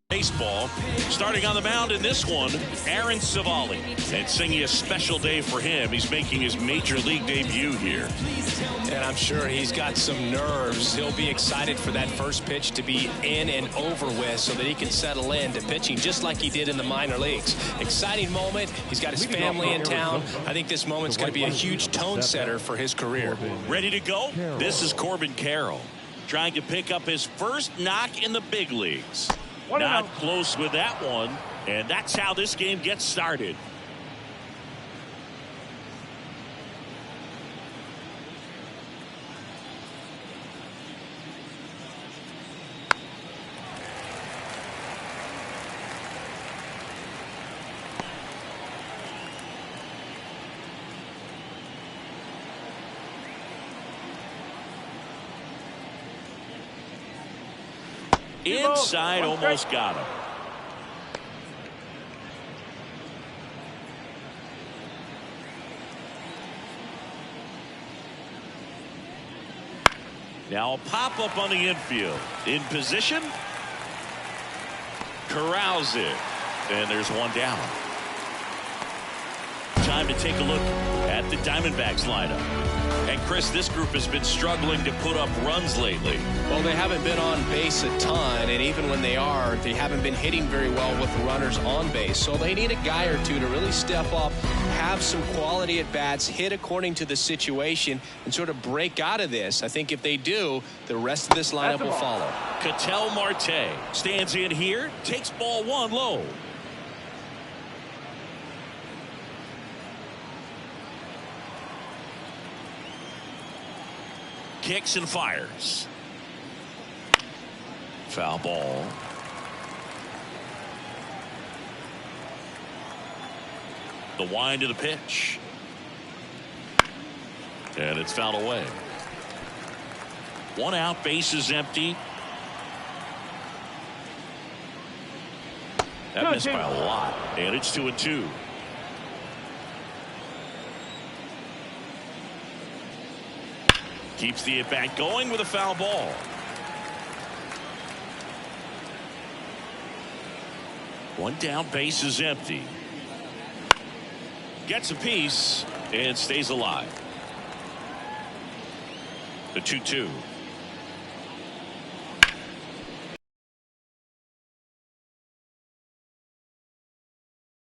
Baseball. Starting on the mound in this one, Aaron Savali. And singing a special day for him. He's making his major league debut here. And I'm sure he's got some nerves. He'll be excited for that first pitch to be in and over with so that he can settle into pitching just like he did in the minor leagues. Exciting moment. He's got his family in town. I think this moment's going to be a huge tone setter for his career. Ready to go? This is Corbin Carroll trying to pick up his first knock in the big leagues. Not close with that one, and that's how this game gets started. Inside, almost got him. Now a pop-up on the infield. In position. Corrals it. And there's one down. Time to take a look at the Diamondbacks lineup. And Chris, this group has been struggling to put up runs lately. Well, they haven't been on base a ton, and even when they are, they haven't been hitting very well with runners on base. So they need a guy or two to really step up, have some quality at bats, hit according to the situation, and sort of break out of this. I think if they do, the rest of this lineup will follow. Ketel Marte stands in here, takes ball one low. Kicks and fires. Foul ball. The wind of the pitch. And it's fouled away. One out, base is empty. That missed by a lot. And it's 2-2. Keeps the at-bat going with a foul ball. One down, base is empty. Gets a piece and stays alive. The 2-2.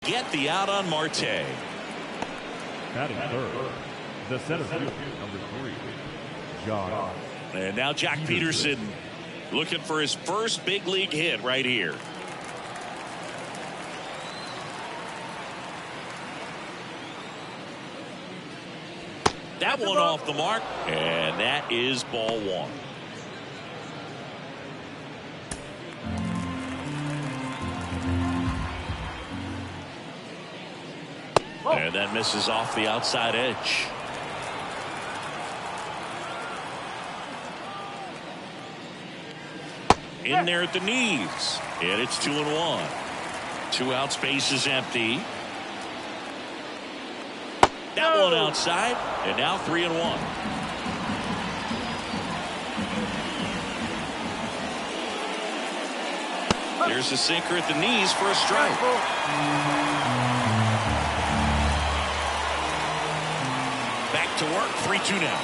Get the out on Marte. Batting third, the center fielder, number 3. John. And now Jack Peterson looking for his first big league hit right here. That one off the mark, and that is ball one. And that misses off the outside edge. In there at the knees, and it's 2-1. 2 outs, base is empty. That one outside, and now 3-1. There's a sinker at the knees for a strike. Back to work, 3-2 now.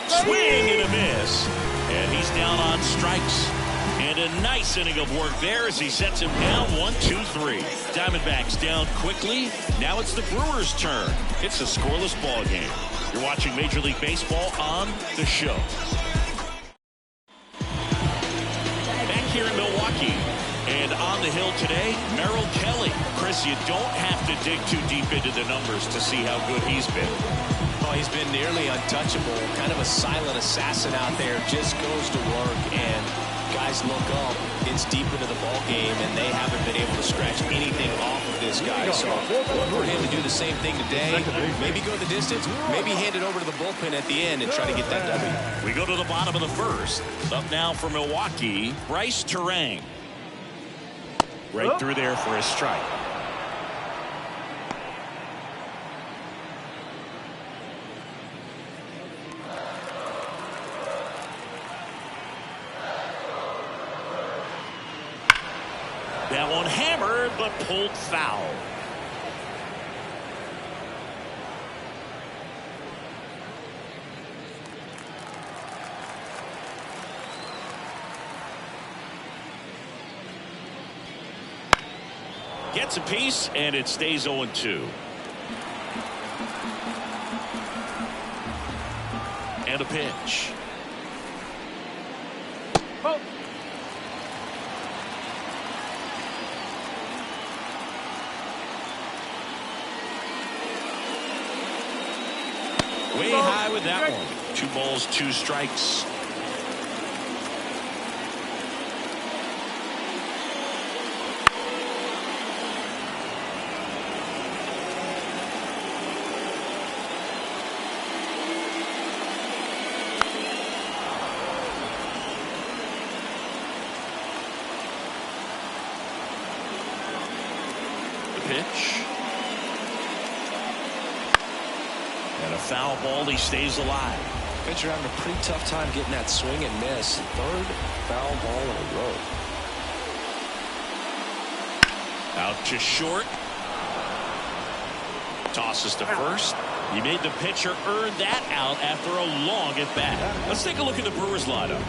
Swing and a miss. And he's down on strikes. And a nice inning of work there as he sets him down 1-2-3. Diamondbacks down quickly. Now it's the Brewers' turn. It's a scoreless ball game. You're watching Major League Baseball on the show. Back here in Milwaukee. And on the hill today, Merrill Kelly. Chris, you don't have to dig too deep into the numbers to see how good he's been. Oh, he's been nearly untouchable. Kind of a silent assassin out there. Just goes to work, and guys look up. It's deep into the ball game, and they haven't been able to scratch anything off of this guy. So look for him to do the same thing today. Maybe go the distance. Maybe hand it over to the bullpen at the end and try to get that W. We go to the bottom of the first. Up now for Milwaukee, Bryce Terang. Right through there for a strike. That one hammered, but pulled foul. Gets a piece, and it stays 0-2. And a pitch. Oh. Way high with that one. 2 balls, 2 strikes. Pitch. And a foul ball. He stays alive. Pitcher having a pretty tough time getting that swing and miss. 3rd foul ball in a row. Out to short. Tosses to first. He made the pitcher earn that out after a long at bat. Let's take a look at the Brewers lineup.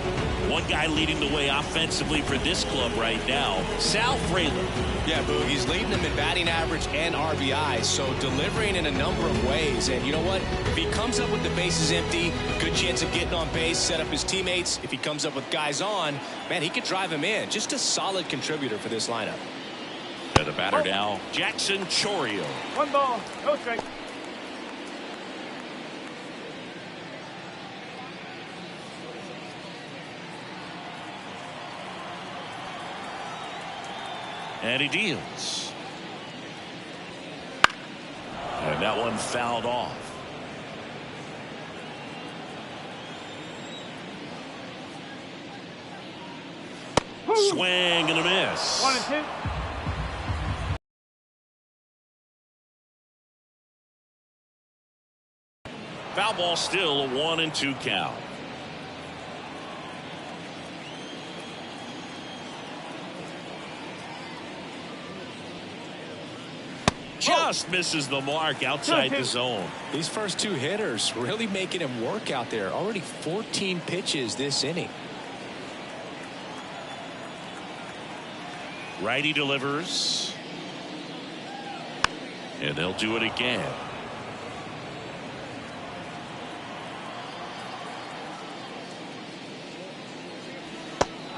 One guy leading the way offensively for this club right now, Sal Frelick. Yeah, Boo, he's leading them in batting average and RBI, so delivering in a number of ways. And you know what? If he comes up with the bases empty, good chance of getting on base, set up his teammates. If he comes up with guys on, man, he could drive him in. Just a solid contributor for this lineup. And the batter now, Jackson Chourio. 1 ball, no strike. And he deals. And that one fouled off. Swing and a miss. 1-2. Foul ball, still a 1-2 count. Just misses the mark outside the zone. These first 2 hitters really making him work out there. Already 14 pitches this inning. Righty delivers. And they'll do it again.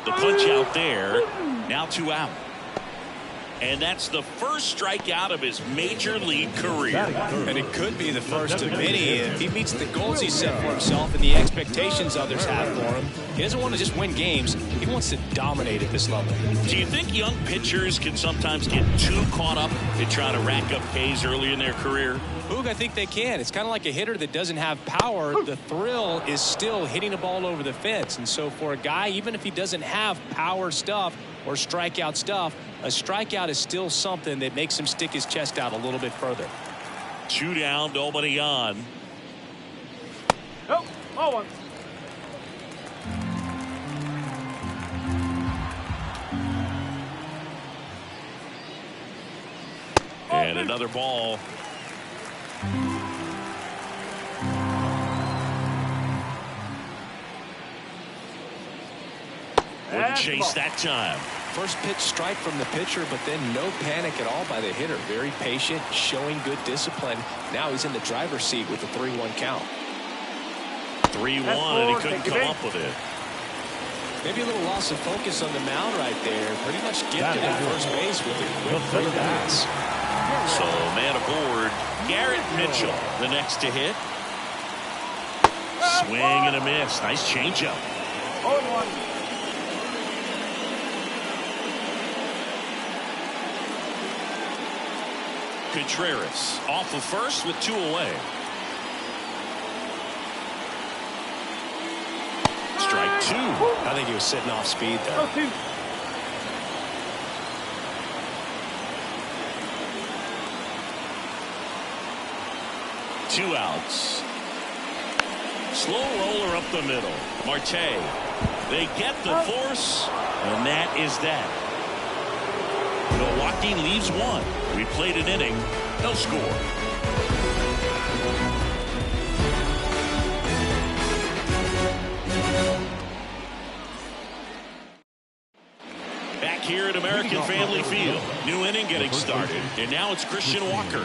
The punch out there. Now 2 out. And that's the first strikeout of his major league career. And it could be the first of many if he meets the goals he set for himself and the expectations others have for him. He doesn't want to just win games. He wants to dominate at this level. Do you think young pitchers can sometimes get too caught up in trying to rack up Ks early in their career? Boog, I think they can. It's kind of like a hitter that doesn't have power. The thrill is still hitting a ball over the fence. And so for a guy, even if he doesn't have power stuff or strikeout stuff, a strikeout is still something that makes him stick his chest out a little bit further. 2 down, nobody on. Nope, ball 1. And another ball. Wouldn't chase that time. First pitch strike from the pitcher, but then no panic at all by the hitter. Very patient, showing good discipline. Now he's in the driver's seat with the 3-1 count. 3-1, and he couldn't come up with it. Maybe a little loss of focus on the mound right there. Pretty much gifted at first base with a quick 3 bats. So man aboard, Garrett Mitchell, the next to hit. Swing and a miss. Nice changeup. 0-1. Contreras off of first with 2 away. Strike 2. I think he was sitting off speed there. 0-2. Two outs. Slow roller up the middle. Marte. They get the force, and that is that. Milwaukee leaves one. We played an inning, no score. Back here at American Family Field, new inning getting started, and now it's Christian Walker.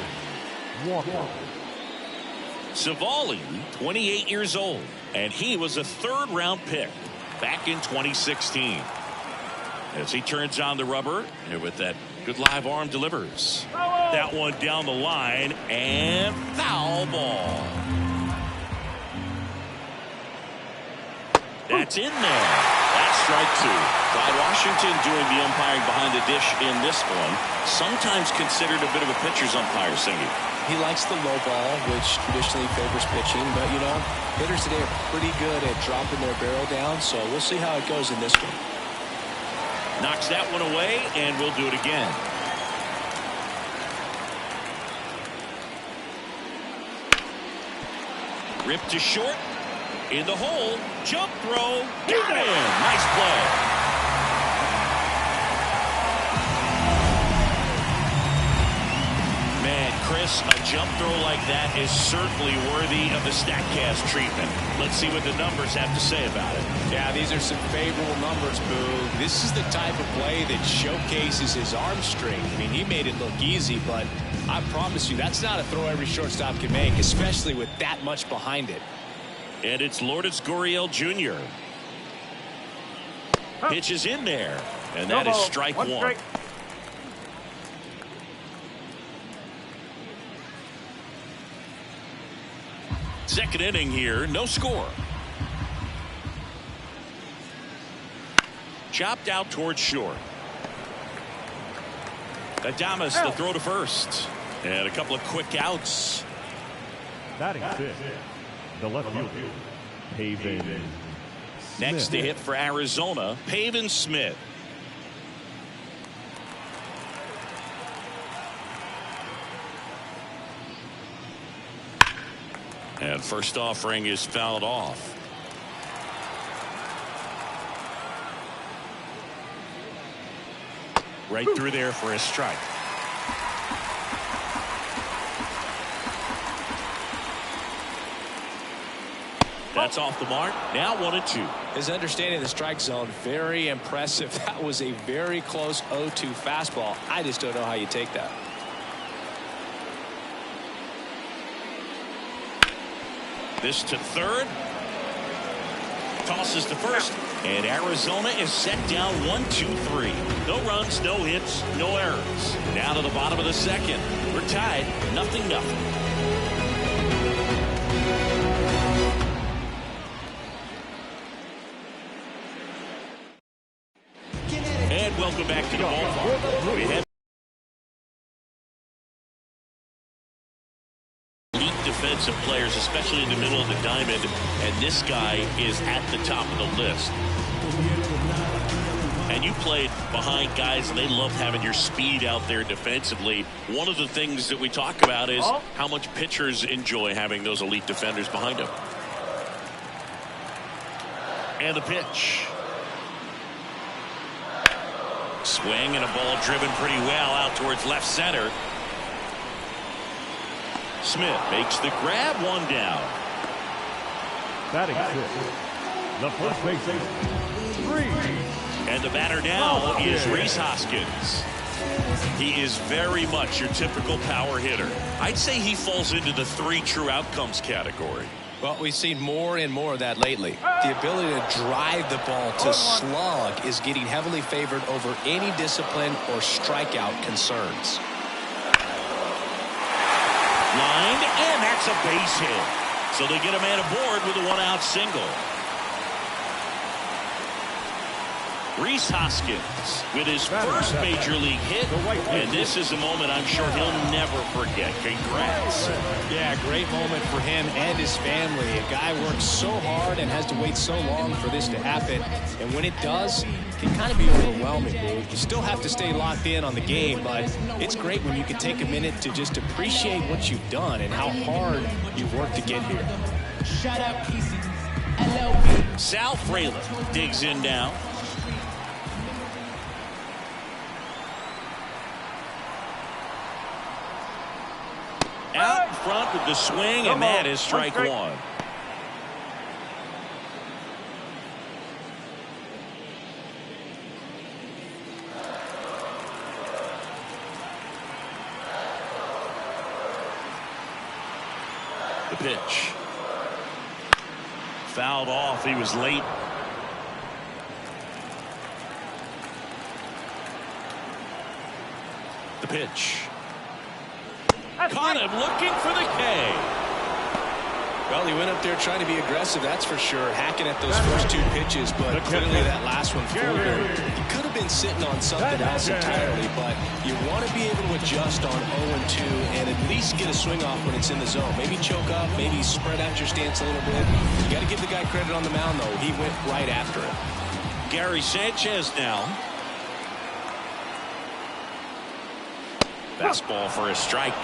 Savali, 28 years old, and he was a third-round pick back in 2016. As he turns on the rubber, and with that good live arm delivers. That one down the line, and foul ball. That's in there. That's strike two. Clyde Washington doing the umpiring behind the dish in this one. Sometimes considered a bit of a pitcher's umpire, singing. He likes the low ball, which traditionally favors pitching. But, you know, hitters today are pretty good at dropping their barrel down. So we'll see how it goes in this one. Knocks that one away, and we'll do it again. Ripped to short. In the hole. Jump throw. Got him. Nice play. Man, Chris, a jump throw like that is certainly worthy of the StatCast treatment. Let's see what the numbers have to say about it. Yeah, these are some favorable numbers, Boo. This is the type of play that showcases his arm strength. I mean, he made it look easy, but I promise you, that's not a throw every shortstop can make, especially with that much behind it. And it's Lourdes Gurriel Jr. Pitch is in there, and that is strike one. Strike. Second inning here, no score. Chopped out towards short. Adames the throw to first. And a couple of quick outs. Batting fifth, the left fielder, Pavin. Next to hit for Arizona, Pavin Smith. And first offering is fouled off. Right through there for a strike. That's off the mark. Now 1-2. His understanding of the strike zone, very impressive. That was a very close 0-2 fastball. I just don't know how you take that. This to third. Tosses to first. And Arizona is set down 1-2-3. No runs, no hits, no errors. Now to the bottom of the second. We're tied 0-0. And welcome back to the ballpark. We have defensive players, especially in the middle of the diamond, and this guy is at the top of the list. And you played behind guys, and they love having your speed out there defensively. One of the things that we talk about is how much pitchers enjoy having those elite defenders behind them. And the pitch. Swing and a ball driven pretty well out towards left center. Smith makes the grab, one down. Batting fifth, the first baseman, Reese. And the batter now is Reese Hoskins. He is very much your typical power hitter. I'd say he falls into the 3 true outcomes category. Well, we've seen more and more of that lately. The ability to drive the ball to slug is getting heavily favored over any discipline or strikeout concerns. Lined, and that's a base hit. So they get a man aboard with a 1-out single. Reese Hoskins with his first major league hit, and this is a moment I'm sure he'll never forget. Congrats. Yeah, great moment for him and his family. A guy works so hard and has to wait so long for this to happen, and when it does, it can kind of be overwhelming, dude. You still have to stay locked in on the game, but it's great when you can take a minute to just appreciate what you've done and how hard you've worked to get here. Shut up, Casey. MLB. Sal Frelick digs in now. front with the swing, and that is strike one. The pitch. Fouled off. He was late. The pitch. Caught him looking for the K. Well, he went up there trying to be aggressive, that's for sure, hacking at those first two pitches, but clearly that last one fooled him. He could have been sitting on something else entirely, but you want to be able to adjust on 0-2 and at least get a swing off when it's in the zone. Maybe choke up, maybe spread out your stance a little bit. You got to give the guy credit on the mound, though. He went right after it. Gary Sanchez now. Fastball for a strike.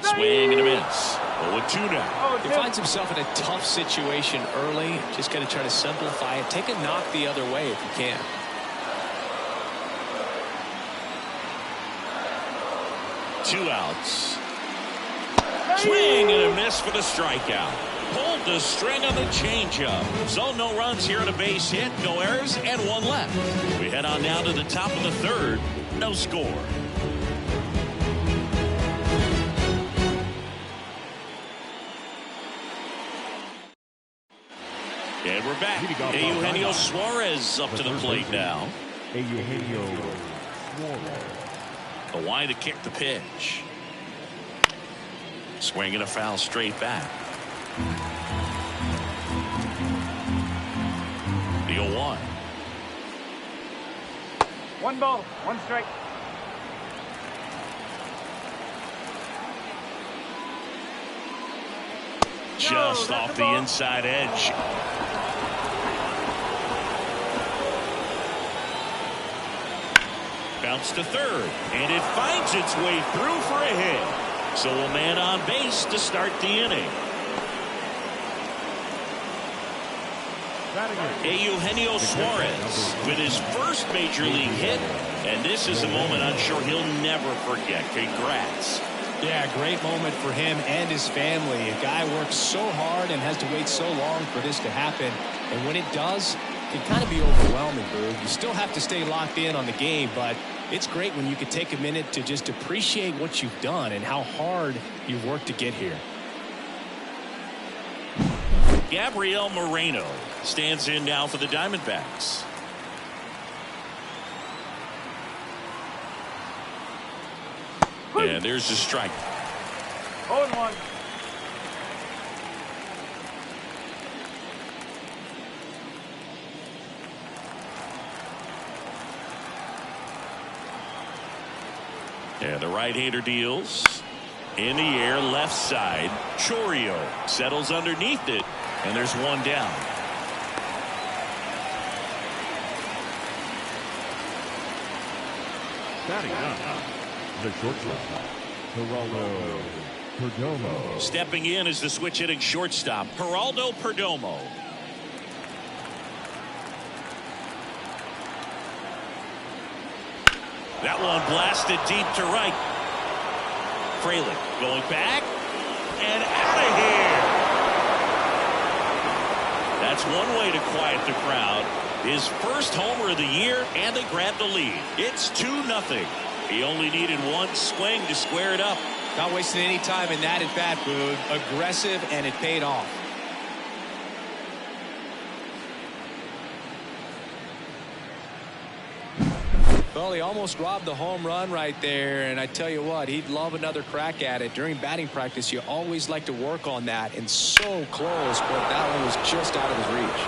Swing and a miss. 0-2 now. He finds himself in a tough situation early. Just got to try to simplify it. Take a knock the other way if you can. Two outs. Swing and a miss for the strikeout. Pulled the string on the changeup. So no runs here on a base hit, no errors, and one left. We head on down to the top of the third. No score. And we're back. Eugenio Suarez up to the plate now. Eugenio Suarez. The wide to kick the pitch. Swing and a foul straight back. The 0-1. 1 ball, 1 strike. Just off the inside edge. Bounce to third, and it finds its way through for a hit. So a man on base to start the inning. Eugenio Suarez with his first major league hit, and this is a moment I'm sure he'll never forget. Congrats. Yeah, great moment for him and his family. A guy works so hard and has to wait so long for this to happen. And when it does, it can kind of be overwhelming, Boog. You still have to stay locked in on the game, but it's great when you can take a minute to just appreciate what you've done and how hard you've worked to get here. Gabriel Moreno stands in now for the Diamondbacks. And there's the strike. 0-1. And the right-hander deals. In the air, left side. Chorio settles underneath it. And there's one down. Batting up. The shortstop, Geraldo Perdomo. Stepping in is the switch hitting shortstop, Geraldo Perdomo. That one blasted deep to right. Fraley going back and out of here. That's one way to quiet the crowd. His first homer of the year, and they grab the lead. It's 2-0. He only needed one swing to square it up. Not wasting any time in that at bat, Boog. Aggressive, and it paid off. Well, he almost robbed the home run right there, and I tell you what, he'd love another crack at it. During batting practice, you always like to work on that, and so close, but that one was just out of his reach.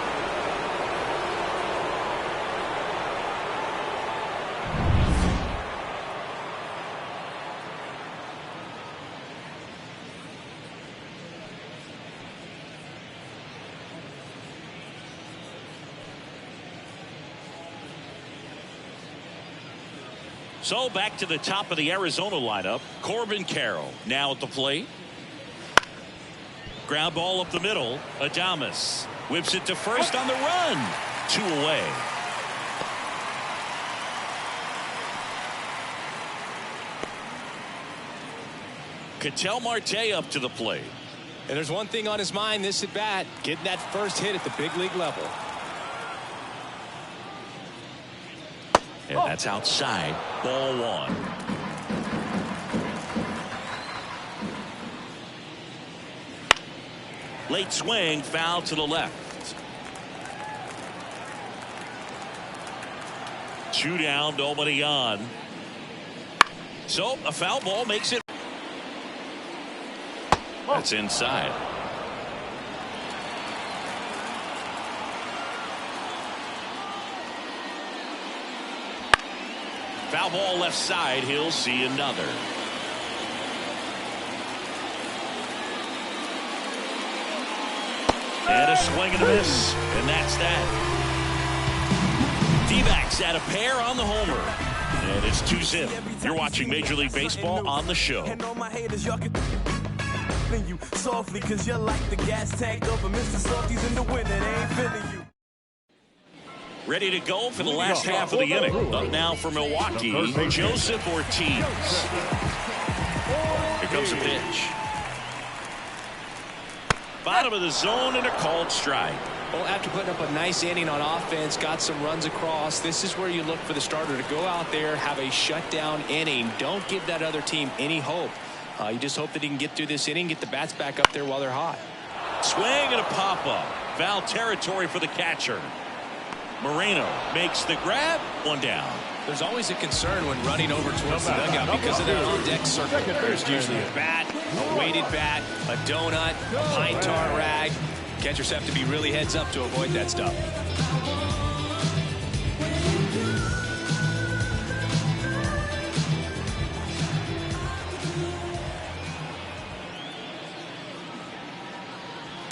So back to the top of the Arizona lineup. Corbin Carroll now at the plate. Ground ball up the middle. Adames whips it to first on the run. 2 away. Ketel Marte up to the plate. And there's one thing on his mind this at bat, getting that first hit at the big league level. And that's outside. Ball 1. Late swing, foul to the left. 2 down, nobody on. So a foul ball makes it. That's inside. Foul ball left side. He'll see another. And a swing and a miss. And that's that. Dbacks at a pair on the homer. And it's 2-zip. You're watching Major League Baseball on the show. You softly cause you're like the gas tank of a Mr. Softies in the winter. They ain't feeling you. Ready to go for the last half of the inning. Up now for Milwaukee, Joseph Ortiz. Here comes the pitch. Bottom of the zone and a called strike. Well, after putting up a nice inning on offense, got some runs across, this is where you look for the starter to go out there, have a shutdown inning. Don't give that other team any hope. You just hope that he can get through this inning, get the bats back up there while they're hot. Swing and a pop-up. Foul territory for the catcher. Moreno makes the grab. 1 down. There's always a concern when running over towards the dugout because of that on-deck circle. There's usually a bat, a weighted bat, a donut, a pine tar rag. Catchers have to be really heads up to avoid that stuff.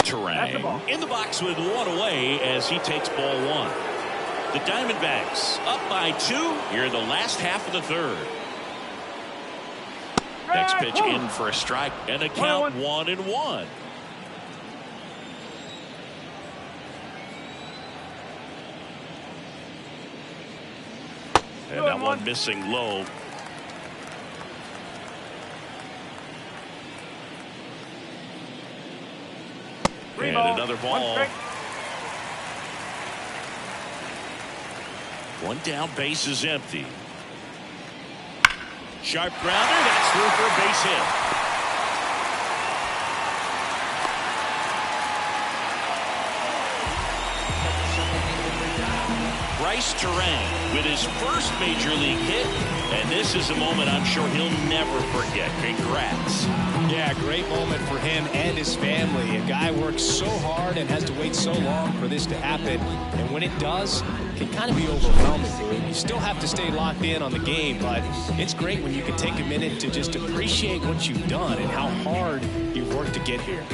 Turang in the box with 1 away as he takes ball 1. The Diamondbacks up by 2 here in the last half of the 3rd. Next pitch in for a strike and a count 1-1. And that one missing low. And another ball. 1 down, base is empty. Sharp grounder, that's through for a base hit. Bryce Turang with his first major league hit, and this is a moment I'm sure he'll never forget. Congrats. Yeah, great moment for him and his family. A guy works so hard and has to wait so long for this to happen, and when it does, it can kind of be overwhelming. You still have to stay locked in on the game, but it's great when you can take a minute to just appreciate what you've done and how hard you've worked to get here.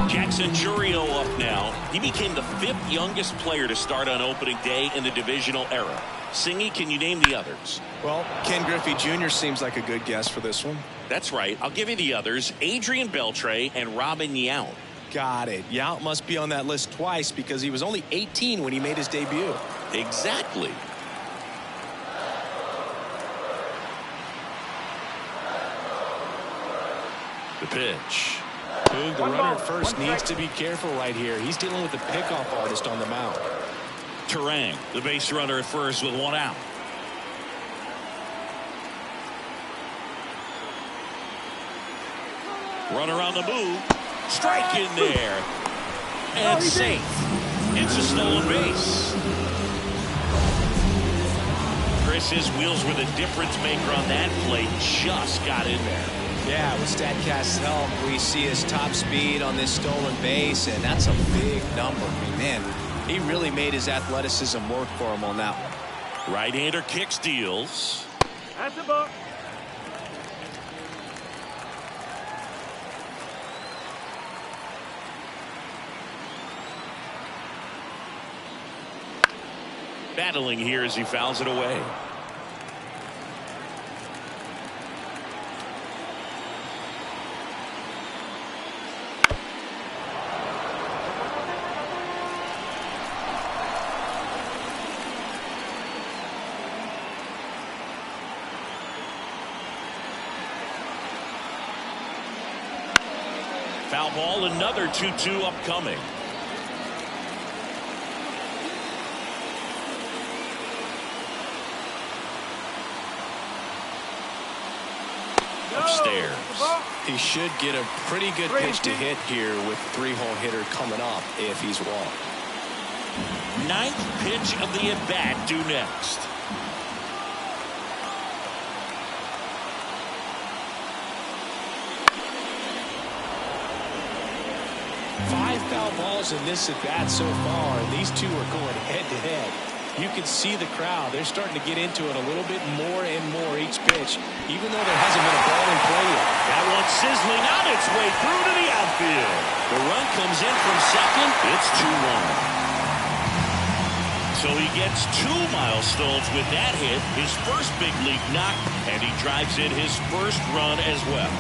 Jackson Churio up now. He became the 5th youngest player to start on opening day in the divisional era. Singy, can you name the others? Well, Ken Griffey Jr. seems like a good guess for this one. That's right. I'll give you the others. Adrian Beltre and Robin Yount. Got it. Yount must be on that list twice because he was only 18 when he made his debut. Exactly. The pitch. The runner at first needs to be careful right here. He's dealing with the pickoff artist on the mound. Turang, the base runner at first with 1 out. Runner on the move. Strike in there. And safe. It's a stolen base. Chris, his wheels were the difference maker on that play. Just got in there. Yeah, with StatCast's help, we see his top speed on this stolen base, and that's a big number. I mean, man, he really made his athleticism work for him on that one. Right-hander kick steals. That's a ball. Battling here as he fouls it away. Foul ball, another 2-2 upcoming. Upstairs. He should get a pretty good pitch to hit here with the 3-hole hitter coming up if he's walked. Ninth pitch of the at-bat due next. Five foul balls in this at-bat so far, and these two are going head-to-head. You can see the crowd. They're starting to get into it a little bit more and more each pitch, even though there hasn't been a ball in play yet. That one's sizzling on its way through to the outfield. The run comes in from second. It's 2-1. So he gets 2 milestones with that hit, his first big league knock, and he drives in his first run as well.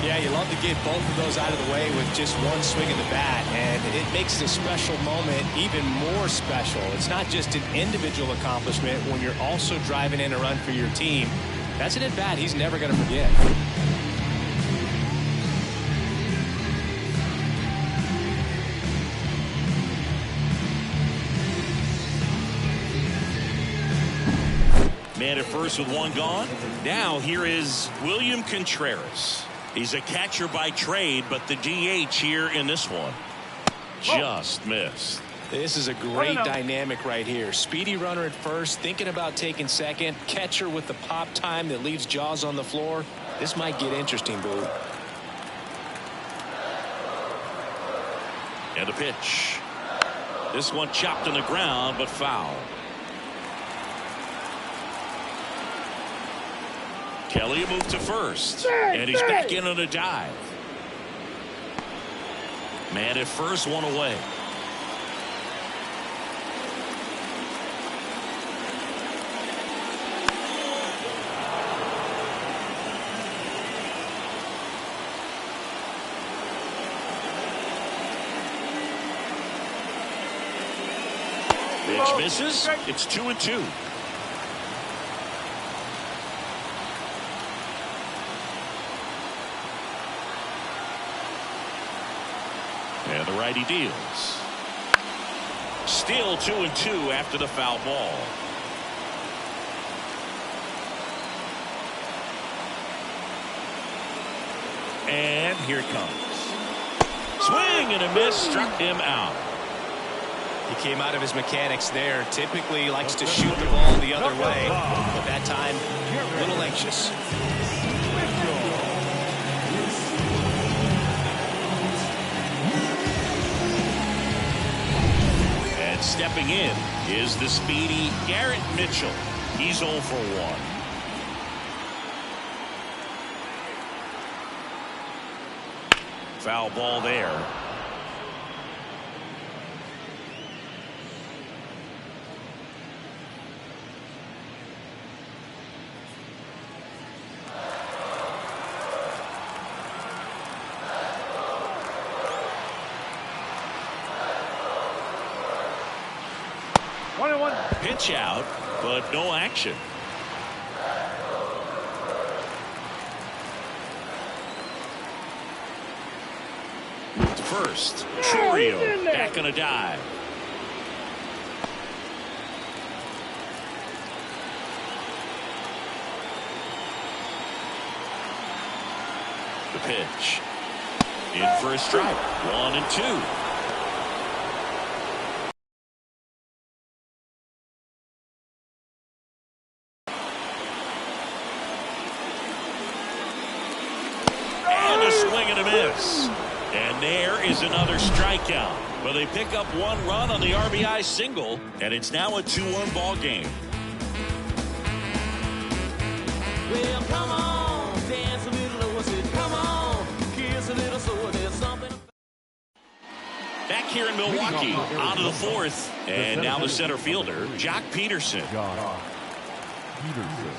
Yeah, you love to get both of those out of the way with just one swing of the bat, and it makes the special moment even more special. It's not just an individual accomplishment when you're also driving in a run for your team. That's an at-bat he's never going to forget. Man at first with one gone. Now here is William Contreras. He's a catcher by trade, but the DH here in this one just missed. This is a great dynamic right here. Speedy runner at first, thinking about taking second. Catcher with the pop time that leaves Jaws on the floor. This might get interesting, Boo. And a pitch. This one chopped on the ground, but foul. Kelly moved to first, and he's back in on a dive. Man at first, one away. Pitch misses. It's 2-2. And the righty deals. Still 2-2 after the foul ball. And here it comes. Swing and a miss, struck him out. He came out of his mechanics there. Typically likes to shoot the ball the other way, but that time a little anxious. Stepping in is the speedy Garrett Mitchell. He's 0 for 1. Foul ball there. Pitch out, but no action. Moved to first. Chorio back on a dive. The pitch. In for a strike. 1-2. And there is another strikeout. Well, they pick up one run on the RBI single, and it's now a 2-1 ball game. Well, come on, dance a little, what's it? Come on, kiss a little, so there's something. Back here in Milwaukee, on to the fourth, and now the center fielder, Jock Peterson.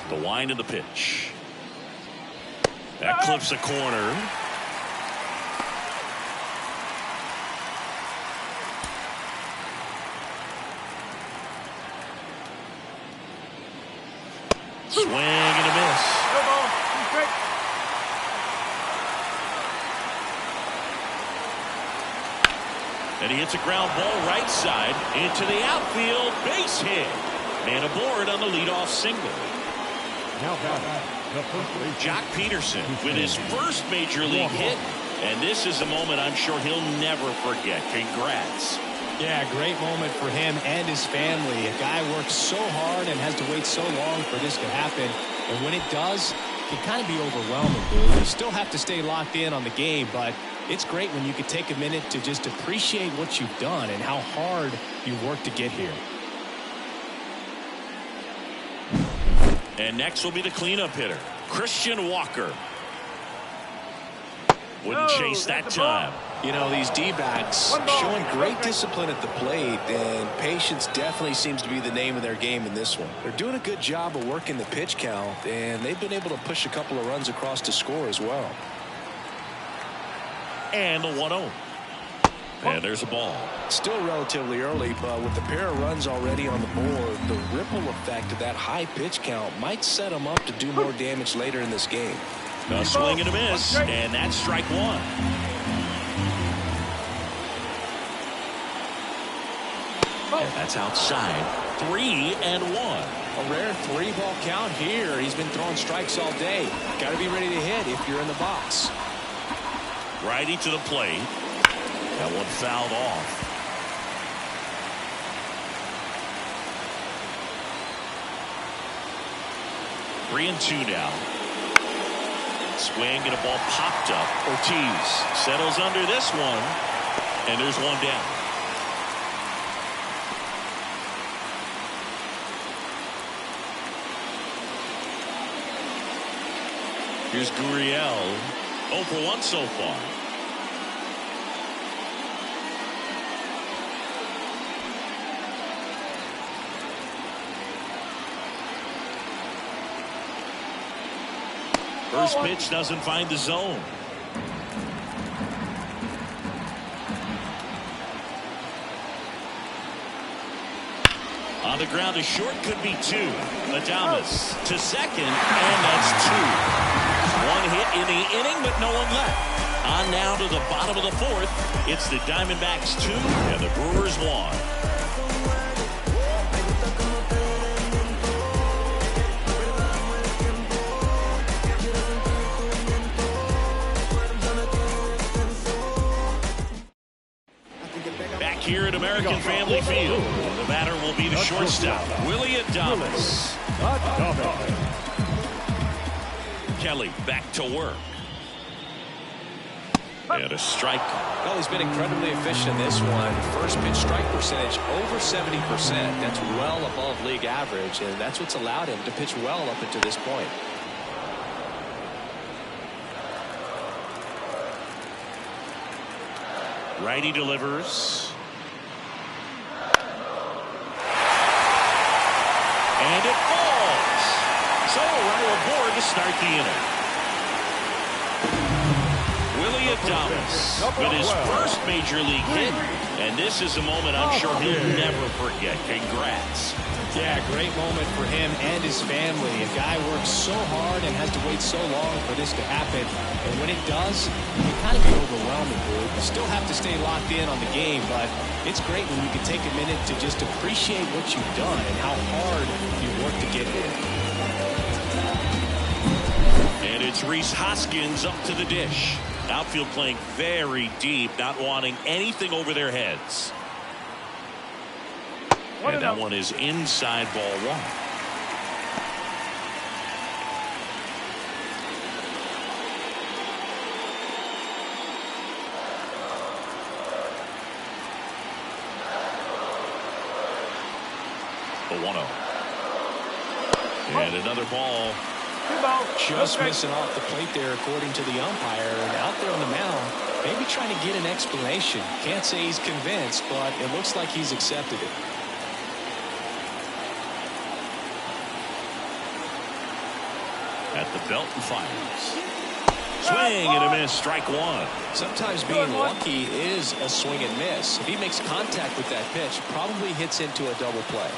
The wind of the pitch. That clips a corner. Swing and a miss. And he hits a ground ball right side into the outfield. Base hit. And aboard on the leadoff single. Now batting, the first base. Jock Peterson with his first major league hit. And this is a moment I'm sure he'll never forget. Congrats. Yeah, great moment for him and his family. A guy works so hard and has to wait so long for this to happen. And when it does, it can kind of be overwhelming, dude. You still have to stay locked in on the game, but it's great when you can take a minute to just appreciate what you've done and how hard you worked to get here. And next will be the cleanup hitter, Christian Walker. Wouldn't chase that time. You know, these D-backs showing great discipline at the plate, and patience definitely seems to be the name of their game in this one. They're doing a good job of working the pitch count, and they've been able to push a couple of runs across to score as well. And the 1-0. And there's a ball. Still relatively early, but with the pair of runs already on the board, the ripple effect of that high pitch count might set them up to do more damage later in this game. A swing and a miss, and that's strike one. And that's outside. 3-1. A rare 3-ball count here. He's been throwing strikes all day. Got to be ready to hit if you're in the box. Righty to the plate. That one fouled off. Three and two now. Swing and a ball popped up. Ortiz settles under this one, and there's one down. Here's Gurriel. 0 for 1 so far. First pitch doesn't find the zone. On the ground, a short could be two. Adames to second, and that's two. One hit in the inning, but no one left. On now to the bottom of the fourth. It's the Diamondbacks 2 and the Brewers 1. Here at American Family Field, the batter will be the shortstop, Willie Adames. Kelly back to work. And a strike. Well, he's been incredibly efficient in this one. First pitch strike percentage over 70%. That's well above league average, and that's what's allowed him to pitch well up until this point. Righty delivers. And it falls. So a runner aboard to start the inning. Willie Adames with his first major league hit. And this is a moment I'm sure he'll never forget. Congrats. Yeah, great moment for him and his family. A guy works so hard and has to wait so long for this to happen. And when it does, it can kind of be overwhelming, dude. You still have to stay locked in on the game, but it's great when you can take a minute to just appreciate what you've done and how hard you worked to get here. And it's Rhys Hoskins up to the dish. Outfield playing very deep, not wanting anything over their heads. And that one is inside ball one. The 1-0. And another ball. Just missing off the plate there, according to the umpire. And out there on the mound, maybe trying to get an explanation. Can't say he's convinced, but it looks like he's accepted it. At the belt and fires. Swing and a miss, strike one. Sometimes being lucky is a swing and miss. If he makes contact with that pitch, probably hits into a double play.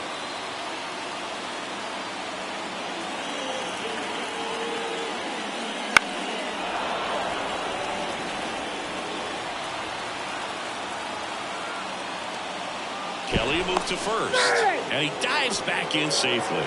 Kelly moved to first, and he dives back in safely.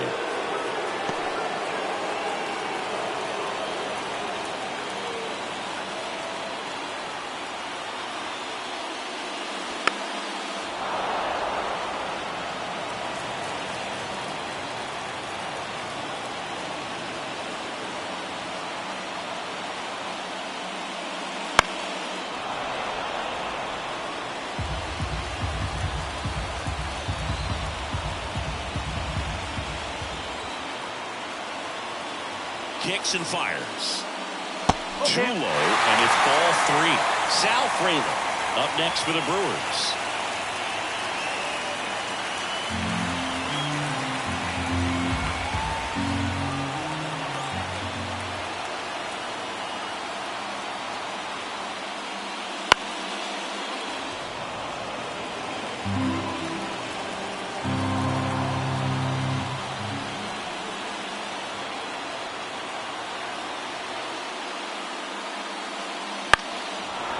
Kicks and fires. Too low, and it's ball 3. Sal Frelick up next for the Brewers.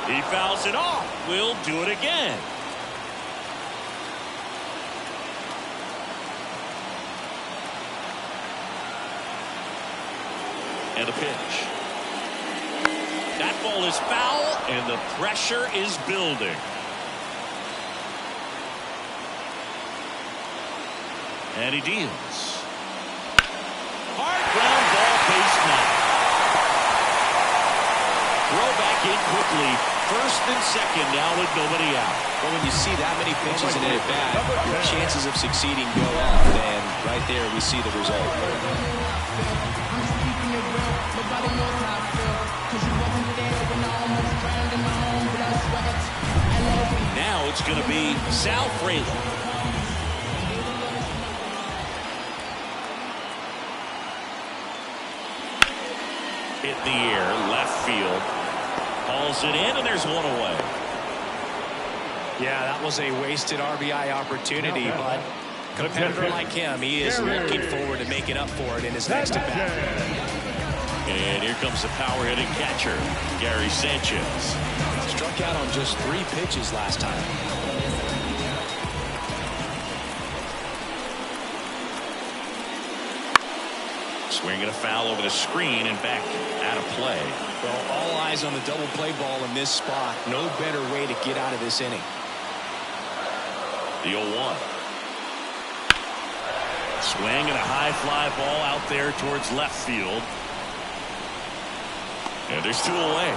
He fouls it off. We'll do it again. And a pitch. That ball is foul, and the pressure is building. And he deals. Hard ground ball, base knock. Throw back in quickly. First and second now with nobody out. Well, when you see that many pitches in it at bat, your chances of succeeding go up, and right there we see the result. Now it's going to be Sal Frelick. Hit the air, left field. Hauls it in, and there's one away. Yeah, that was a wasted RBI opportunity, but a competitor like him, he is looking forward to making up for it in his next at-bat. And here comes the power-hitting catcher, Gary Sanchez. Struck out on just 3 pitches last time. Swinging a foul over the screen and back out of play. Well, all eyes on the double play ball in this spot. No better way to get out of this inning. The 0-1. Swing and a high fly ball out there towards left field. And there's 2 away.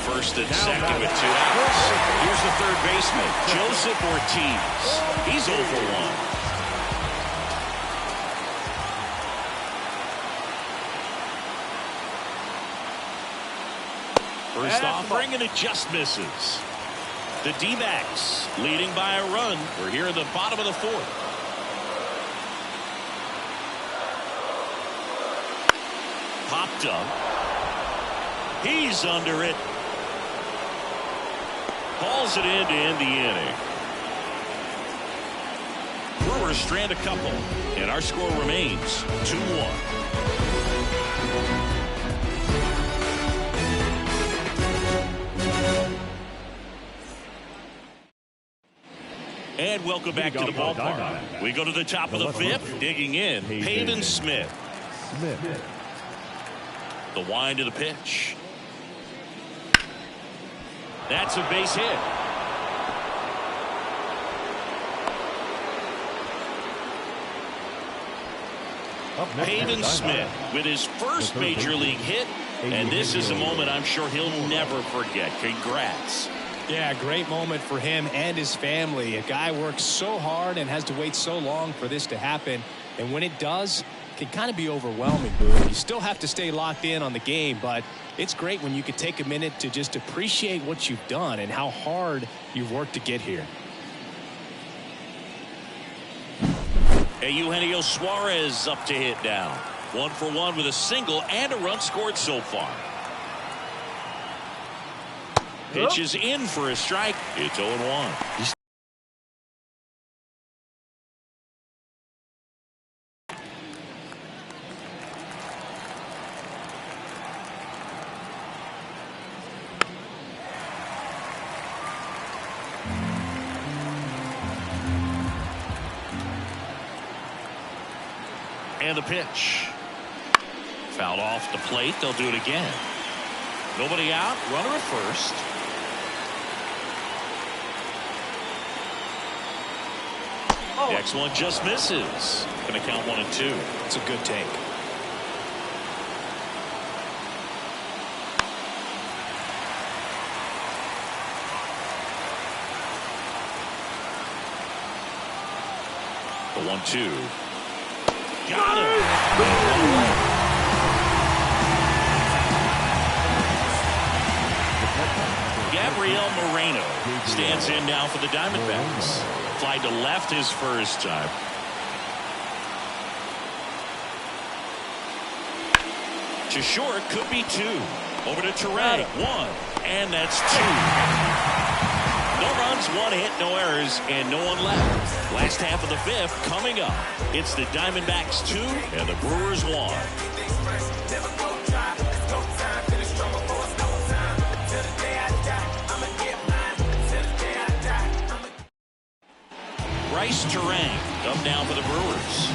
First and second with 2 outs. Here's the third baseman, Joseph Ortiz. He's 0 for 1. First offering, and it just misses. The D-backs leading by a run. We're here in the bottom of the 4th. Popped up. He's under it. Hauls it in to end the inning. Brewers strand a couple, and our score remains 2-1. And welcome back to the ballpark. We go to the top of the 5th, digging in, Pavin Smith. The wind to the pitch. That's a base hit. Pavin Smith with his first major league hit, and this is a moment I'm sure he'll never forget. Congrats. Yeah, great moment for him and his family. A guy works so hard and has to wait so long for this to happen, and when it does, it can kind of be overwhelming. You still have to stay locked in on the game, but it's great when you can take a minute to just appreciate what you've done and how hard you've worked to get here. Eugenio Suarez up to hit now. 1 for 1 with a single and a run scored so far. Pitch is in for a strike. It's 0-1. And the pitch. Fouled off the plate. They'll do it again. Nobody out. Runner at first. Next one just misses. Going to count 1 and 2. It's a good take. The 1-2. Got him. Gabriel Moreno stands in now for the Diamondbacks. Fly to left his first time. To short, could be 2. Over to Terang. 1. And that's 2. No runs, 1 hit, no errors, and no one left. Last half of the 5th coming up. It's the Diamondbacks 2 and the Brewers 1. Bryce Terang up now for the Brewers.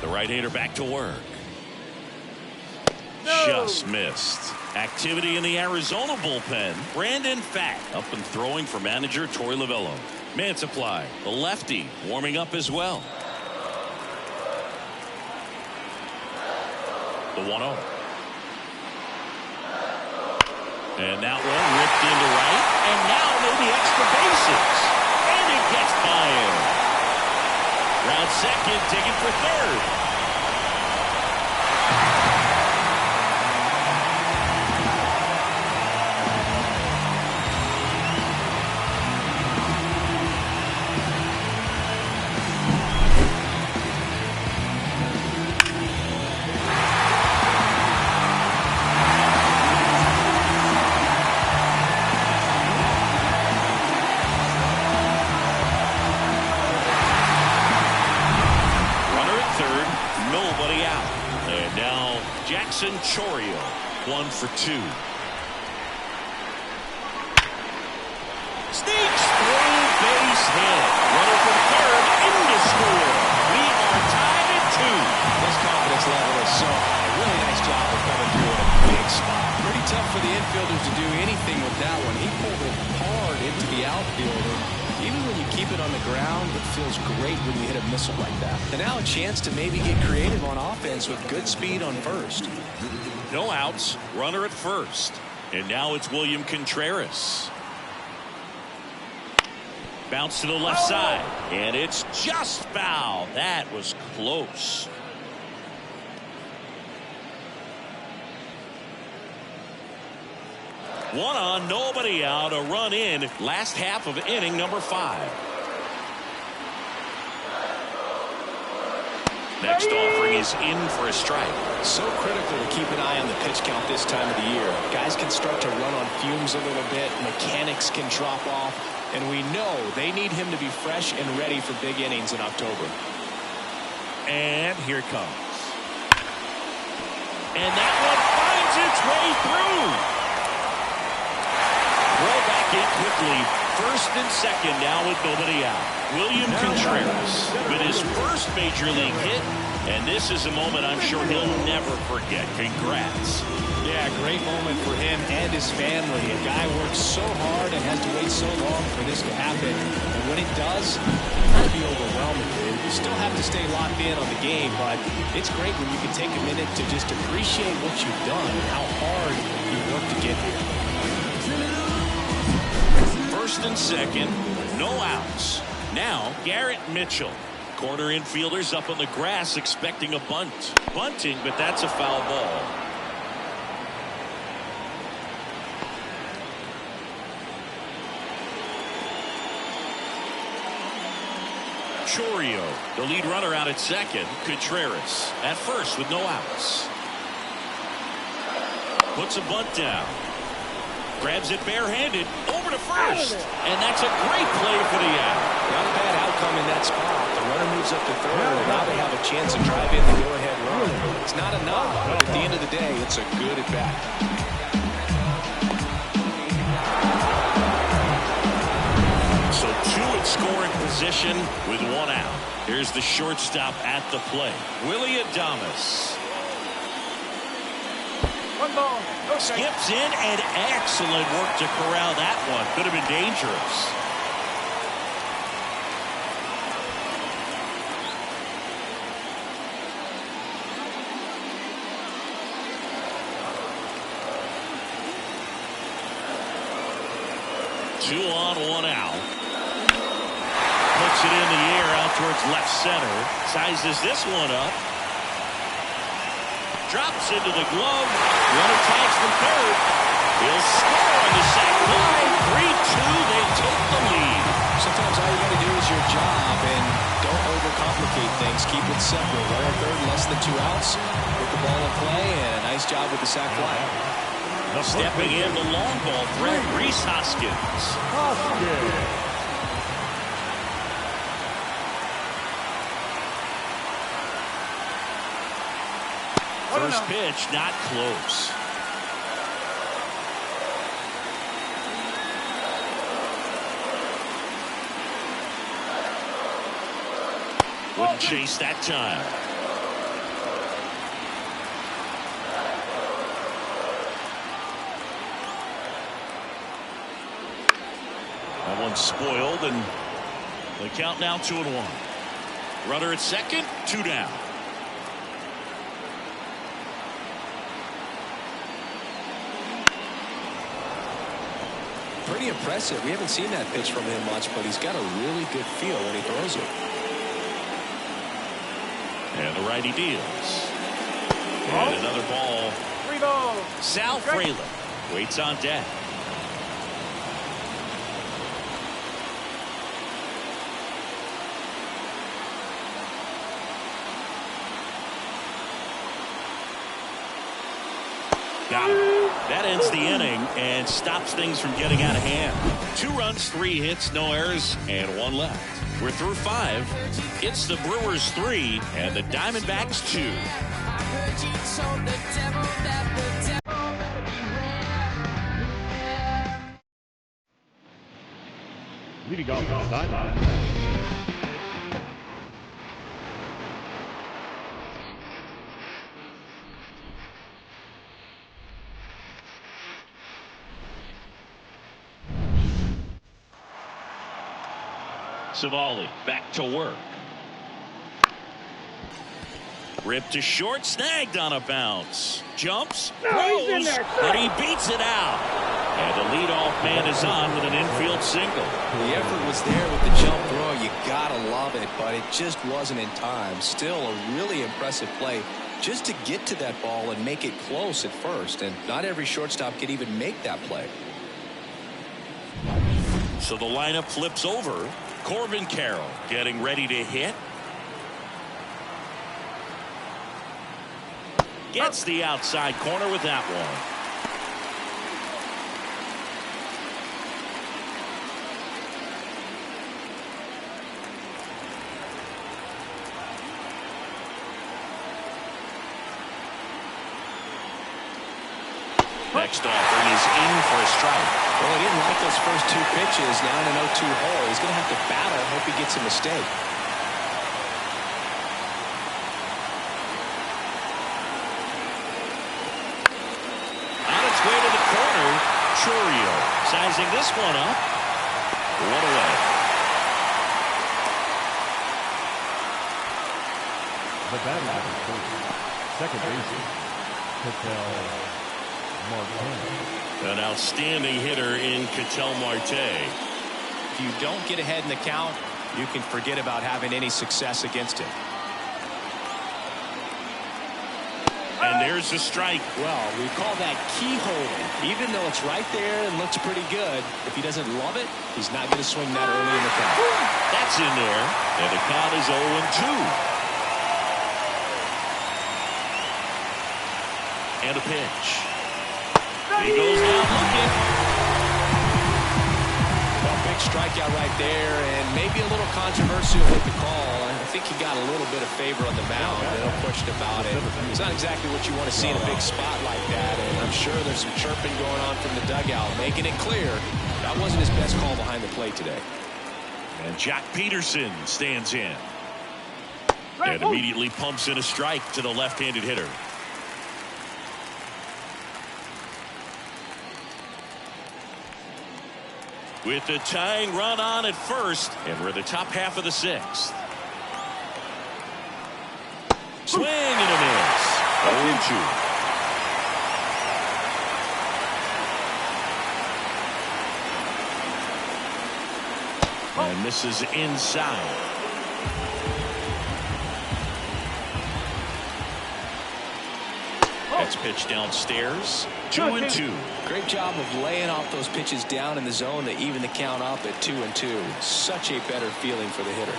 The right-hander back to work. No. Just missed. Activity in the Arizona bullpen. Brandon Pfaadt up and throwing for manager Torey Lovullo. Man supply, the lefty, warming up as well. The 1-0. And that one ripped into right. And now maybe extra bases. And it gets by him. Round second, taken for third. Chorial, 1 for 2. Sneaks through, base hit. Runner from third, in to score. We are tied at 2. His confidence level is so high. Really nice job of coming through in a big spot. Pretty tough for the infielders to do anything with that one. He pulled it hard into the outfield. Even when you keep it on the ground, it feels great when you hit a missile like that. And now a chance to maybe get creative on offense with good speed on first. No outs, runner at first. And now it's William Contreras. Bounce to the left side. And it's just foul. That was close. One on, nobody out, a run in. Last half of inning number 5. Next offering is in for a strike. So critical to keep an eye on the pitch count this time of the year. Guys can start to run on fumes a little bit. Mechanics can drop off. And we know they need him to be fresh and ready for big innings in October. And here it comes. And that one finds its way through. Throw back in quickly. First and second now with nobody out. William Contreras with his first major league hit. And this is a moment I'm sure he'll never forget. Congrats. Yeah, great moment for him and his family. A guy works so hard and has to wait so long for this to happen. And when it does, it can be overwhelming. You still have to stay locked in on the game, but it's great when you can take a minute to just appreciate what you've done and how hard you worked to get here. First and second, no outs. Now Garrett Mitchell. Corner infielders up on the grass expecting a bunt. Bunting, but that's a foul ball. Chourio, the lead runner out at second. Contreras at first with no outs. Puts a bunt down. Grabs it barehanded over to first. And that's a great play for the out. Not a bad outcome in in that spot. The runner moves up to third, and now they have a chance to drive in the go-ahead run. It's not enough, but at the end of the day, it's a good at-bat. So two in scoring position with one out. Here's the shortstop at the plate, Willie Adames. One ball, no strike. Skips in, and excellent work to corral that one. Could have been dangerous. Two on, one out. Puts it in the air out towards left center. Sizes this one up. Drops into the glove. Runner tags from third. He'll score on the sac fly. 3-2. They take the lead. Sometimes all you got to do is your job and don't overcomplicate things. Keep it simple. Runner third, less than 2 outs. Put the ball in play, and a nice job with the sac fly. Stepping in the long ball threat, Rhys Hoskins. First pitch, not close. Wouldn't chase that time. That one's spoiled, and the count now 2-1. Runner at second, 2 down. Pretty impressive. We haven't seen that pitch from him much, but he's got a really good feel when he throws it. And the righty deals. And another ball. 3 balls. Sal Frelick waits on deck. Got him. That ends the inning and stops things from getting out of hand. 2 runs, 3 hits, no errors, and 1 left. We're through 5. It's the Brewers 3 and the Diamondbacks 2. Leading off the sideline. Savali back to work. Ripped to short, snagged on a bounce. Jumps, throws, and he beats it out. And the leadoff man is on with an infield single. The effort was there with the jump throw. You gotta love it, but it just wasn't in time. Still a really impressive play just to get to that ball and make it close at first. And not every shortstop can even make that play. So the lineup flips over. Corbin Carroll getting ready to hit. Gets the outside corner with that one. Next offering is in for a strike. Well, he didn't like those first 2 pitches. Now in an 0-2 hole. He's going to have to battle. Hope he gets a mistake. On its way to the corner. Churio sizing this one up. 1 away. The batting average, second baseman, Ketel Marte. An outstanding hitter in Ketel Marte. If you don't get ahead in the count, you can forget about having any success against him. And there's the strike. Well, we call that keyhole. Even though it's right there and looks pretty good, if he doesn't love it, he's not going to swing that early in the count. That's in there. And the count is 0-2. And a pitch. He goes down looking. Well, big big strikeout right there, and maybe a little controversial with the call. I think he got a little bit of favor on the mound. No question about it. It's not exactly what you want to see in a big spot like that, and I'm sure there's some chirping going on from the dugout, making it clear that wasn't his best call behind the plate today. And Jack Peterson stands in. And immediately pumps in a strike to the left-handed hitter. With the tying run on at first, and we're in the top half of the sixth. Swing and a miss. 0-2. And misses inside. That's pitched downstairs. 2-2. Great job of laying off those pitches down in the zone to even the count up at 2-2. Such a better feeling for the hitter.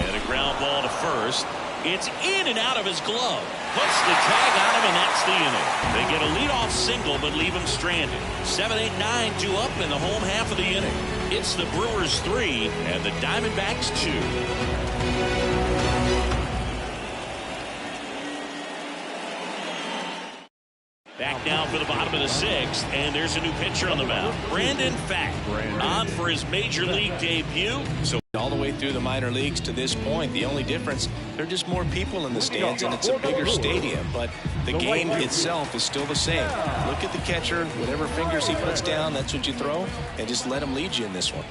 And a ground ball to first. It's in and out of his glove. Puts the tag on him, and that's the inning. They get a leadoff single, but leave him stranded. 7-8-9, 2 up in the home half of the inning. It's the Brewers 3 and the Diamondbacks 2. Back down for the bottom of the sixth, and there's a new pitcher on the mound. Brandon Fack on for his major league debut. So all the way through the minor leagues to this point, the only difference, there are just more people in the stands, and it's a bigger stadium, but the game itself is still the same. Look at the catcher, whatever fingers he puts down, that's what you throw, and just let him lead you in this one.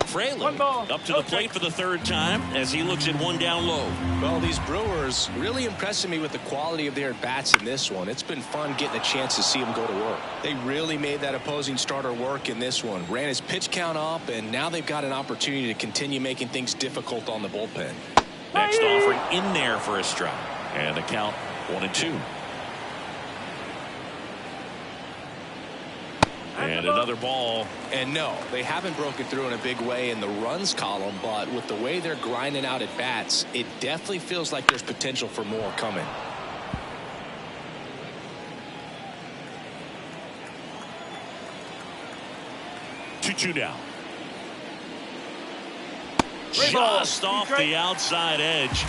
Fraley up to the plate for the third time as he looks at one down low. Well, these Brewers really impressing me with the quality of their at-bats in this one. It's been fun getting a chance to see them go to work. They really made that opposing starter work in this one. Ran his pitch count up, and now they've got an opportunity to continue making things difficult on the bullpen. Next offering in there for a strike. And the count 1-2. And another ball. And no, they haven't broken through in a big way in the runs column, but with the way they're grinding out at bats, it definitely feels like there's potential for more coming. Two now. Just off the outside edge.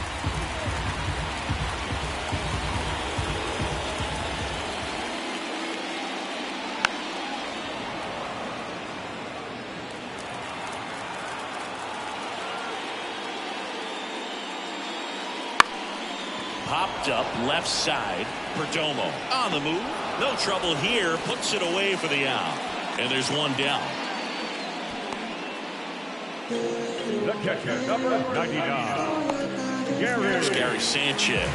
Popped up left side. Perdomo on the move. No trouble here. Puts it away for the out. And there's one down. The catcher, number 99, Gary Sanchez.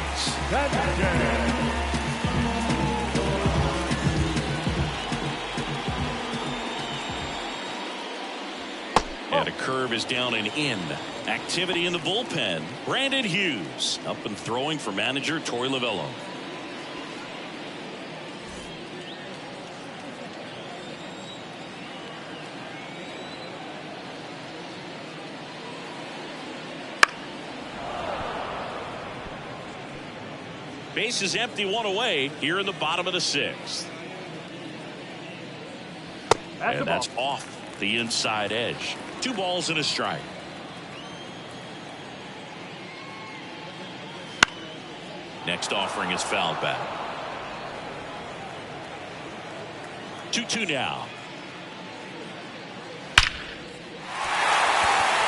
And a curve is down and in. Activity in the bullpen. Brandon Hughes up and throwing for manager Torey Lovullo. Base is empty, one away here in the bottom of the sixth. And that's off the inside edge. 2 balls and a strike. Next offering is fouled back. 2-2 now.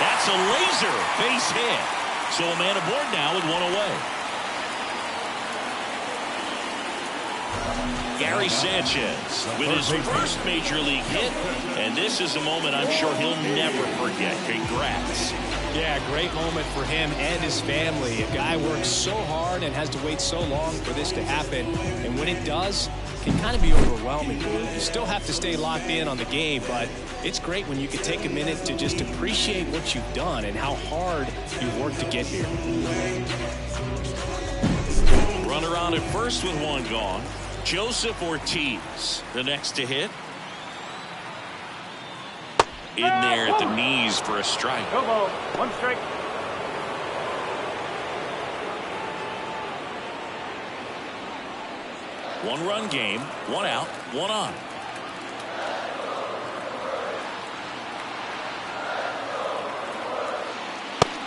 That's a laser base hit. So a man aboard now with one away. Gary Sanchez with his first major league hit, and this is a moment I'm sure he'll never forget. Congrats. Yeah, great moment for him and his family. A guy works so hard and has to wait so long for this to happen, and when it does, it can kind of be overwhelming. You still have to stay locked in on the game, but it's great when you can take a minute to just appreciate what you've done and how hard you worked to get here. Runner on at first with one gone. Joseph Ortiz, the next to hit. In there at the knees for a strike. No ball. 1 strike. One-run game, one out, one on.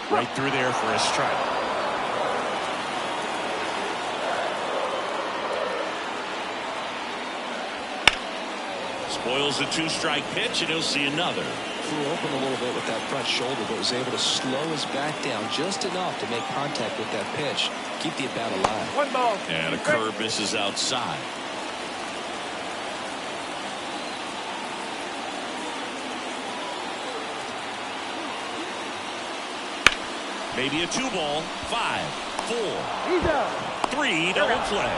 Right through there for a strike. Spoils a two-strike pitch, and he'll see another. Flew open a little bit with that front shoulder, but was able to slow his back down just enough to make contact with that pitch. Keep the at-bat alive. 1 ball. And a curve misses outside. Maybe a 2-ball. 5, 4, He's out. 3 double play.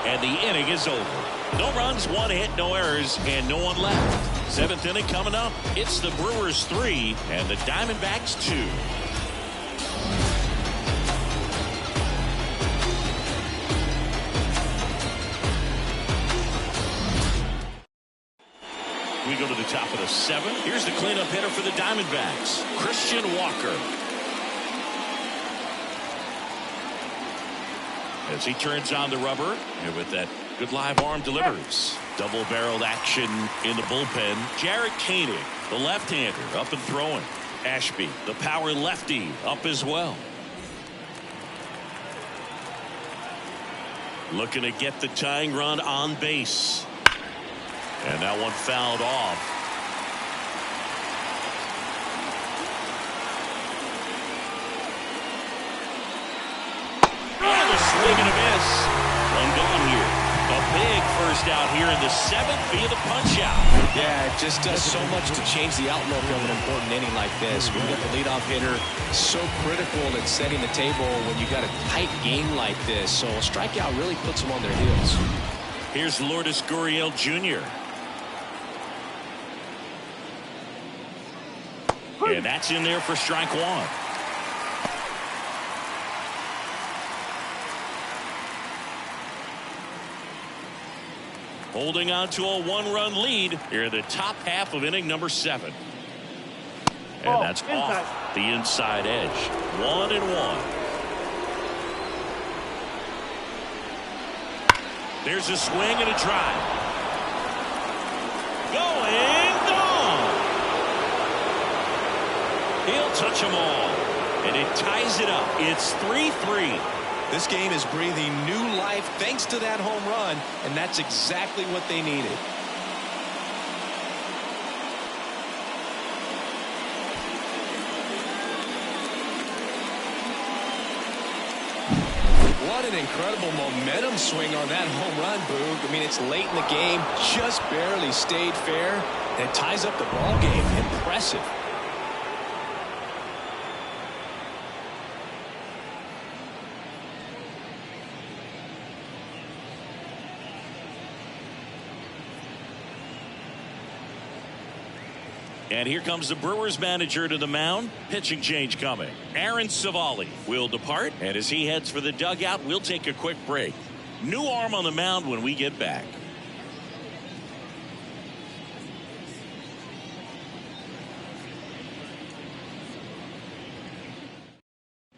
And the inning is over. No runs, 1 hit, no errors, and no one left. 7th inning coming up. It's the Brewers 3 and the Diamondbacks 2. We go to the top of the 7th. Here's the cleanup hitter for the Diamondbacks, Christian Walker. As he turns on the rubber, and with that good live arm delivers. Double-barreled action in the bullpen. Jarred Koenig, the left-hander, up and throwing. Ashby, the power lefty, up as well. Looking to get the tying run on base. And that one fouled off. Swing and a miss. One gone here. A big first out here in the 7th via the punch out. Yeah, it just does so much to change the outlook of an important inning like this. When you got the leadoff hitter, so critical at setting the table when you got a tight game like this. So a strikeout really puts them on their heels. Here's Lourdes Gurriel Jr. And that's in there for strike 1. Holding on to a 1-run lead here in the top half of inning number 7. And that's off the inside edge. 1-1. There's a swing and a drive. Going, gone. He'll touch them all. And it ties it up. It's 3-3. This game is breathing new life thanks to that home run, and that's exactly what they needed. What an incredible momentum swing on that home run, Boog. I mean, it's late in the game, just barely stayed fair, and it ties up the ball game. Impressive. And here comes the Brewers manager to the mound. Pitching change coming. Aaron Savali will depart. And as he heads for the dugout, we'll take a quick break. New arm on the mound when we get back.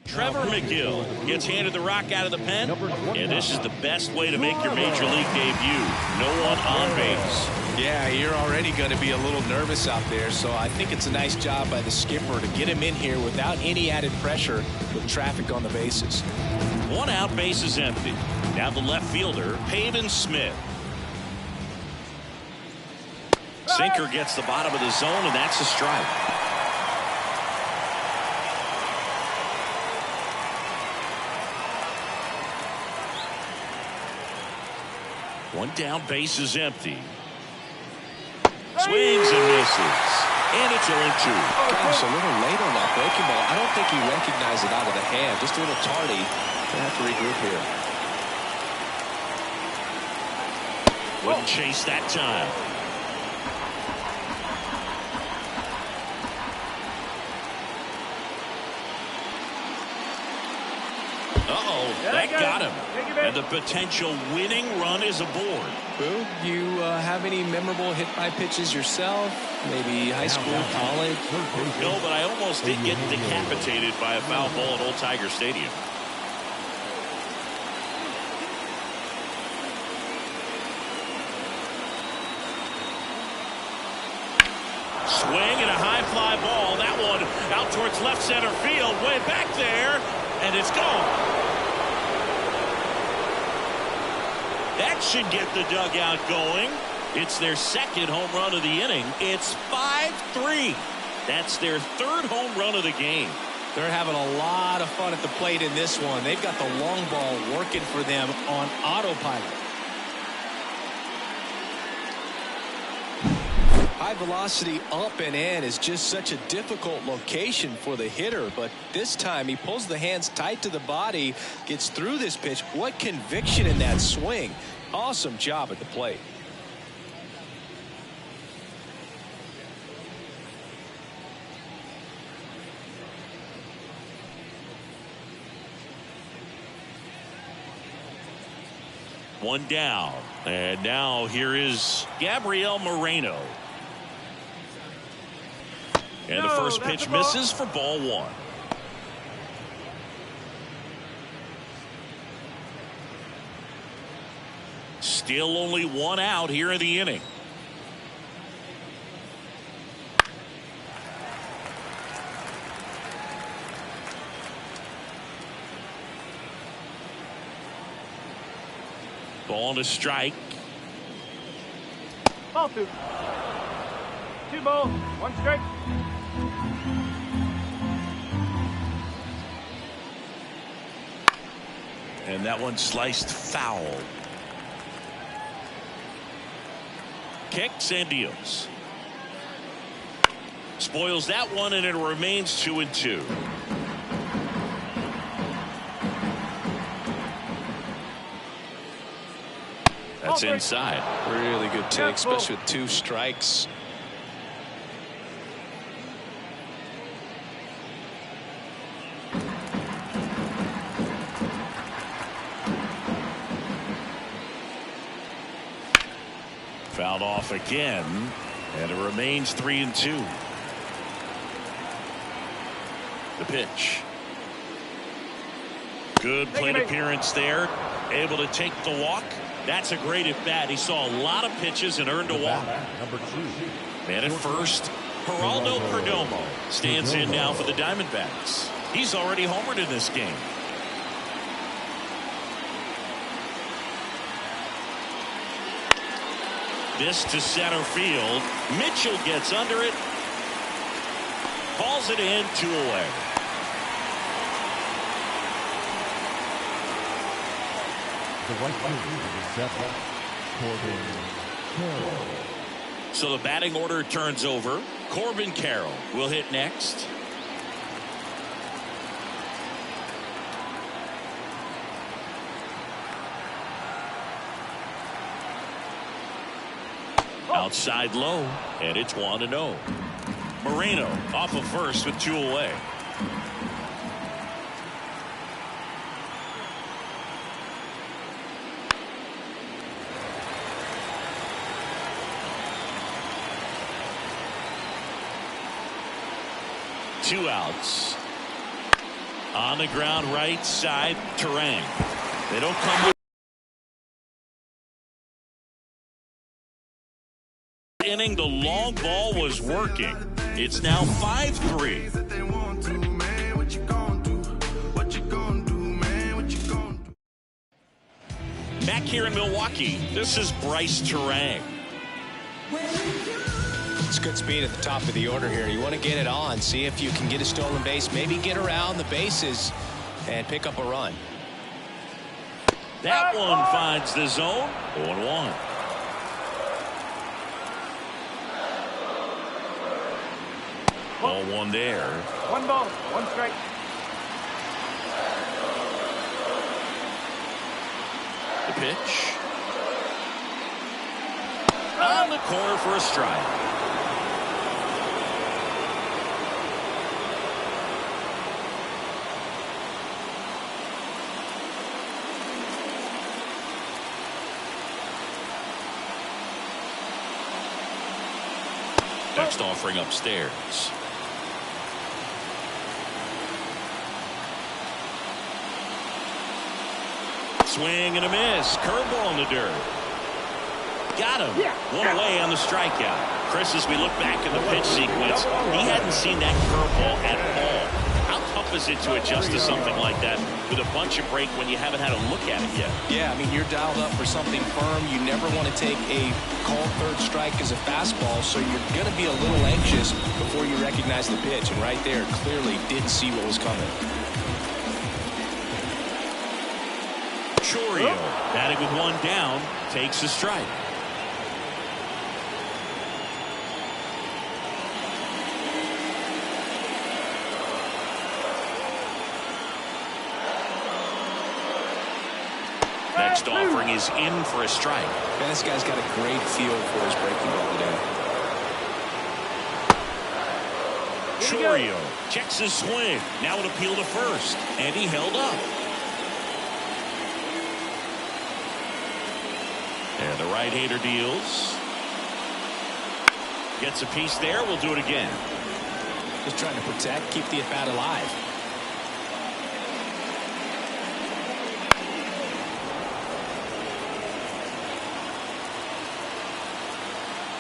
Trevor McGill gets handed the rock out of the pen. And this is the best way to make your major league debut. No one on base. Yeah, you're already going to be a little nervous out there, so I think it's a nice job by the skipper to get him in here without any added pressure with traffic on the bases. 1 out, base is empty. Now the left fielder, Pavin Smith. Sinker gets the bottom of the zone, and that's a strike. One down, base is empty. Swings and misses. And it's 0-2. Gosh, a little late on that breaking ball. I don't think he recognized it out of the hand. Just a little tardy. Gonna have to regroup here. Wouldn't chase that time. That got him. And the potential winning run is aboard. Boo, you have any memorable hit-by pitches yourself? Maybe high school, college? No, but I almost did get decapitated by a foul ball at Old Tiger Stadium. Swing and a high fly ball. That one out towards left center field. Way back there. And it's gone. That should get the dugout going. It's their second home run of the inning. It's 5-3. That's their third home run of the game. They're having a lot of fun at the plate in this one. They've got the long ball working for them on autopilot. High velocity up and in is just such a difficult location for the hitter, but this time he pulls the hands tight to the body, gets through this pitch. What conviction in that swing. Awesome job at the plate. One down, and now here is Gabriel Moreno. And the first pitch misses for ball one. Still only one out here in the inning. Ball to strike. Ball two. 2 balls, 1 strike. And that one sliced foul. Kicks and deals. Spoils that one, and it remains 2-2. That's inside. Really good take, especially with 2 strikes. Fouled off again, and it remains 3-2. The pitch. Good plate appearance there. Able to take the walk. That's a great at bat. He saw a lot of pitches and earned a walk. Number 2. Man at first, Geraldo Perdomo stands in now for the Diamondbacks. He's already homered in this game. This to center field. Mitchell gets under it. Hauls it in, 2 away. The right fielder, 7, Corbin Carroll. So the batting order turns over. Corbin Carroll will hit next. Outside low, and it's 1-0. Moreno off of first with 2 away. Two outs. On the ground right side, Terang. They don't come with inning. The long ball was working. It's now 5-3. Back here in Milwaukee, this is Bryce Terang. It's good speed at the top of the order here. You want to get it on, see if you can get a stolen base, maybe get around the bases and pick up a run. That one finds the zone. 0-1. Ball 1 there. 1 ball, 1 strike. The pitch. On the corner for a strike. Next offering upstairs. Swing and a miss. Curveball in the dirt. got him. One away on the strikeout. Chris, as we look back in the pitch sequence, he hadn't seen that curveball at all. How tough is it to adjust to something like that with a bunch of break when you haven't had a look at it yet? Yeah, I mean, you're dialed up for something firm. You never want to take a called third strike as a fastball, so you're going to be a little anxious before you recognize the pitch. And right there, clearly didn't see what was coming. Chourio, batting with one down, takes a strike. Next offering is in for a strike. Man, this guy's got a great feel for his breaking ball today. Chourio checks his swing. Now an appeal to first, and he held up. And the right-hander deals. Gets a piece there. We'll do it again. Just trying to protect, keep the at-bat alive.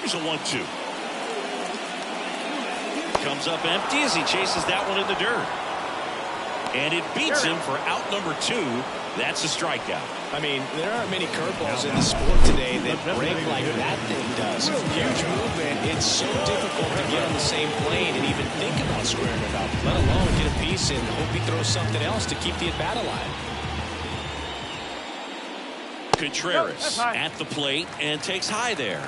Here's a 1-2. Comes up empty as he chases that one in the dirt. And it beats him for out number 2. That's a strikeout. I mean, there aren't many curveballs in the sport today that break like that thing does. Huge movement. It's so difficult to get on the same plane and even think about squaring it up, let alone get a piece and hope he throws something else to keep the at-bat alive. Contreras at the plate and takes high there.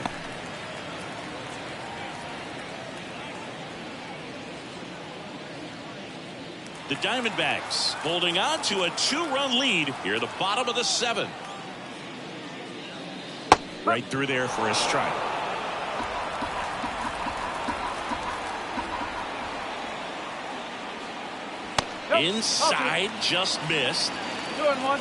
The Diamondbacks holding on to a 2-run lead here at the bottom of the 7th. Right through there for a strike. Inside, just missed. 2-1.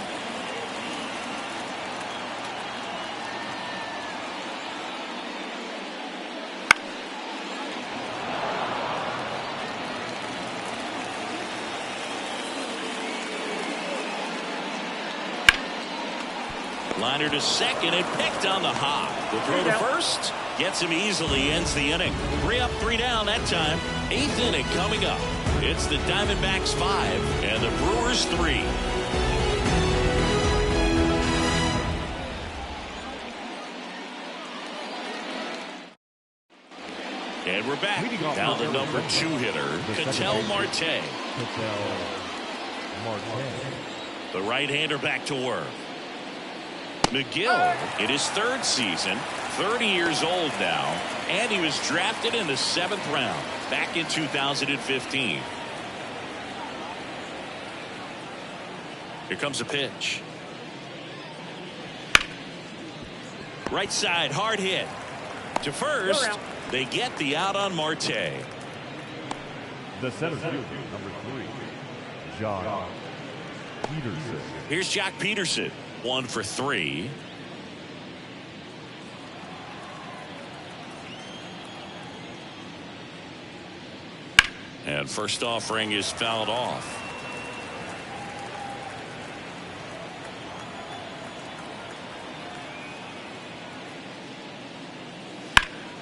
Liner to second and picked on the hop. The throw to first gets him easily, ends the inning. 3 up, 3 down that time. 8th inning coming up. It's the Diamondbacks 5 and the Brewers 3. And we're back. Now the number 2 hitter, Ketel Marte. The right-hander back to work. McGill in his 3rd season, 30 years old now, and he was drafted in the 7th round back in 2015. Here comes a pitch. Right side, hard hit. To first, they get the out on Marte. The center fielder, number 3, Jock Peterson. Here's Jock Peterson. 1 for 3. And first offering is fouled off.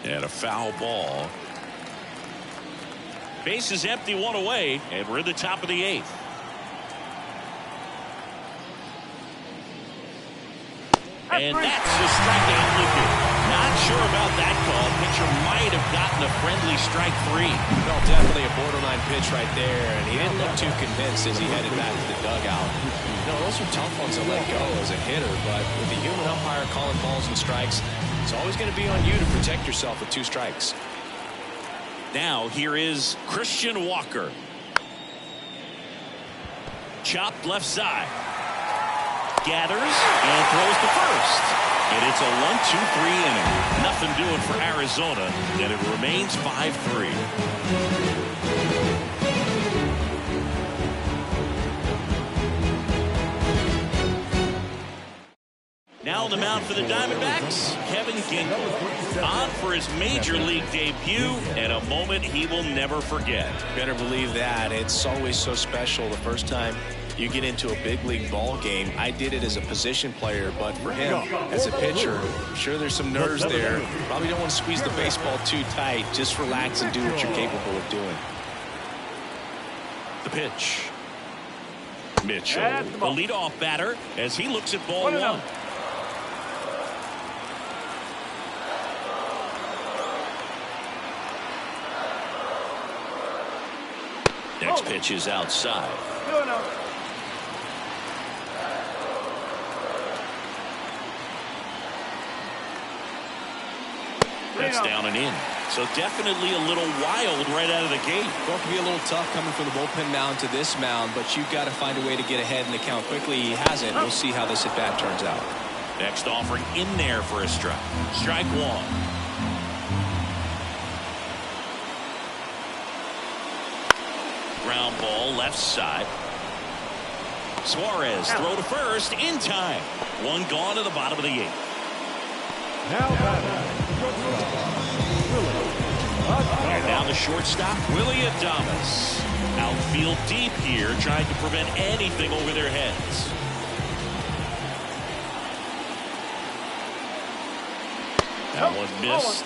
And a foul ball. Base is empty, 1 away, and we're in the top of the 8th. And that's a strikeout looking. Not sure about that call. Pitcher might have gotten a friendly strike 3. Well, definitely a borderline pitch right there, and he didn't look too convinced as he headed back to the dugout. No, those are tough ones to let go as a hitter, but with the human umpire calling balls and strikes, it's always going to be on you to protect yourself with 2 strikes. Now here is Christian Walker. Chopped left side. Gathers and throws to first. And it's a 1-2-3 inning. Nothing doing for Arizona. And it remains 5-3. Now on the mound for the Diamondbacks, Kevin Ginkel. On for his major league debut and a moment he will never forget. Better believe that. It's always so special the first time you get into a big league ball game. I did it as a position player, but for him as a pitcher, I'm sure there's some nerves there. Probably don't want to squeeze the baseball too tight. Just relax and do what you're capable of doing. The pitch. Mitchell, the leadoff batter, as he looks at ball one. Next pitch is outside. That's down and in. So definitely a little wild right out of the gate. Well, it can be a little tough coming from the bullpen mound to this mound, but you've got to find a way to get ahead in the count quickly. He hasn't. We'll see how this at-bat turns out. Next offering in there for a strike. Strike one. Ground ball left side. Suarez throw to first in time. One gone to the bottom of the eighth. Now And now the shortstop, Willie Adames. Outfield deep here, trying to prevent anything over their heads. That one missed.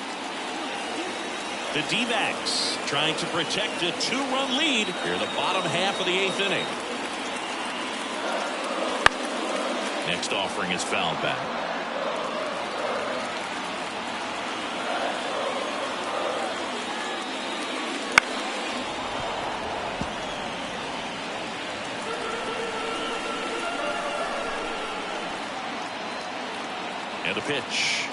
The D-backs trying to protect a 2-run lead here in the bottom half of the 8th inning. Next offering is fouled back. And a pitch.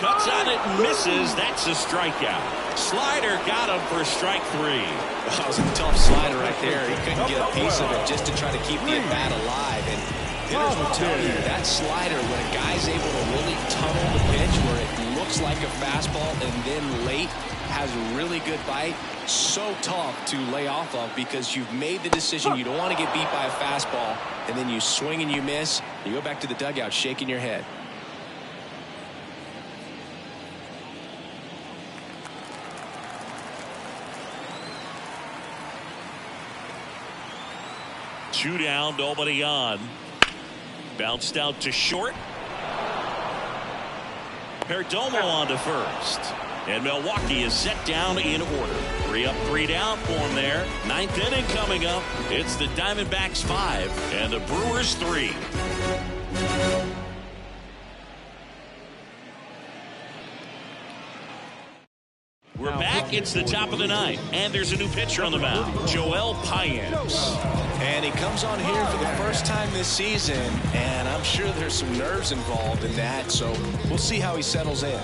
Cuts on it and misses. That's a strikeout. Slider got him for strike 3. That was a tough slider right there. He couldn't get a piece of it just to try to keep the at-bat alive. And hitters will tell you that slider, when a guy's able to really tunnel the pitch where it looks like a fastball and then late has a really good bite, so tough to lay off of because you've made the decision you don't want to get beat by a fastball, and then you swing and you miss. You go back to the dugout shaking your head. Two down, nobody on. Bounced out to short. Perdomo on to first. And Milwaukee is set down in order. 3 up, 3 down for him there. 9th inning coming up. It's the Diamondbacks 5 and the Brewers 3. We're back. It's the top of the 9th. And there's a new pitcher on the mound, Joel Payens. And he comes on here for the first time this season, and I'm sure there's some nerves involved in that, so we'll see how he settles in.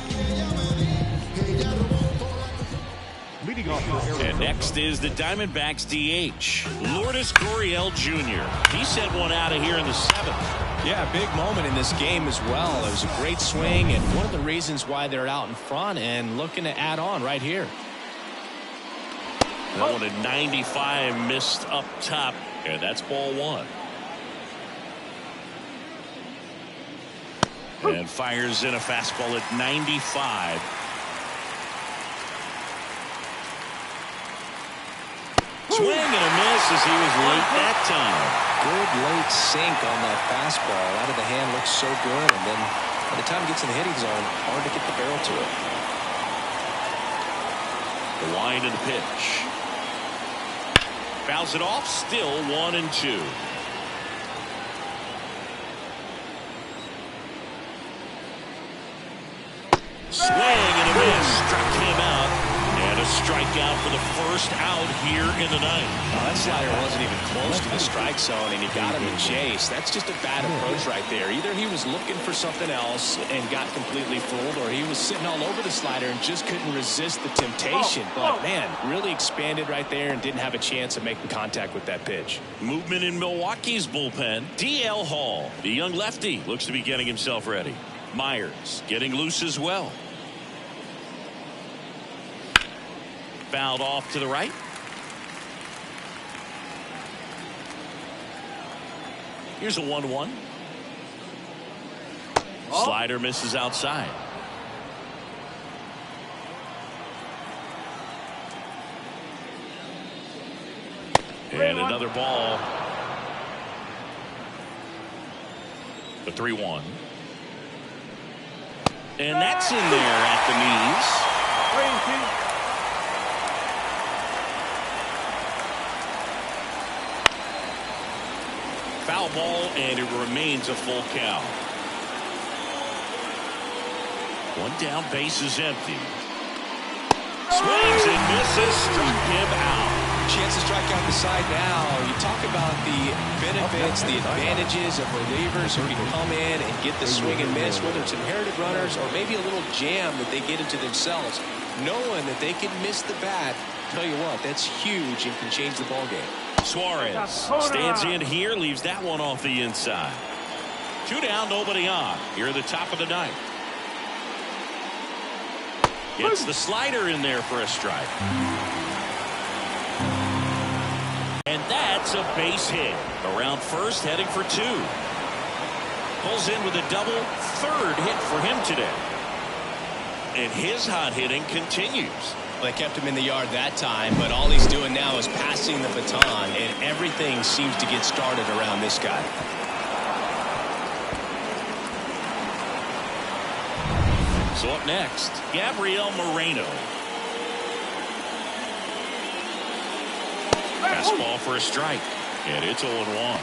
And next is the Diamondbacks DH, Lourdes Gurriel Jr. He sent one out of here in the 7th. Yeah, big moment in this game as well. It was a great swing, and one of the reasons why they're out in front and looking to add on right here. That one at 95 missed up top, and that's ball 1. And fires in a fastball at 95. Swing and a miss as he was late that time. Good late sink on that fastball. Out of the hand looks so good, and then by the time it gets in the hitting zone, hard to get the barrel to it. The wind and the pitch. Fouls it off, still 1-2. Swing and a miss, struck him out, and a strikeout for the first out here in the 9th. That slider wasn't even close to the strike zone, and he got him in chase. That's just a bad approach right there. Either he was looking for something else and got completely fooled, or he was sitting all over the slider and just couldn't resist the temptation. But, man, really expanded right there and didn't have a chance of making contact with that pitch. Movement in Milwaukee's bullpen. D.L. Hall, the young lefty, looks to be getting himself ready. Myers getting loose as well. Fouled off to the right. Here's a 1-1. Slider misses outside. And another ball. The 3-1. And that's in there at the knees. Foul ball, and it remains a full count. One down, base is empty. Swings and misses, struck him out. Chance to strike out the side now. You talk about the benefits, the advantages of relievers who can come in and get the swing and miss, whether it's inherited runners or maybe a little jam that they get into themselves. Knowing that they can miss the bat, tell you what, that's huge and can change the ball game. Suarez stands in here, leaves that one off the inside. 2 down, nobody on. Here at the top of the ninth. Gets the slider in there for a strike. And that's a base hit. Around first, heading for 2. Pulls in with a double, 3rd hit for him today. And his hot hitting continues. They kept him in the yard that time, but all he's doing now is passing the baton, and everything seems to get started around this guy. So up next, Gabriel Moreno. Fastball for a strike, and it's 0-1.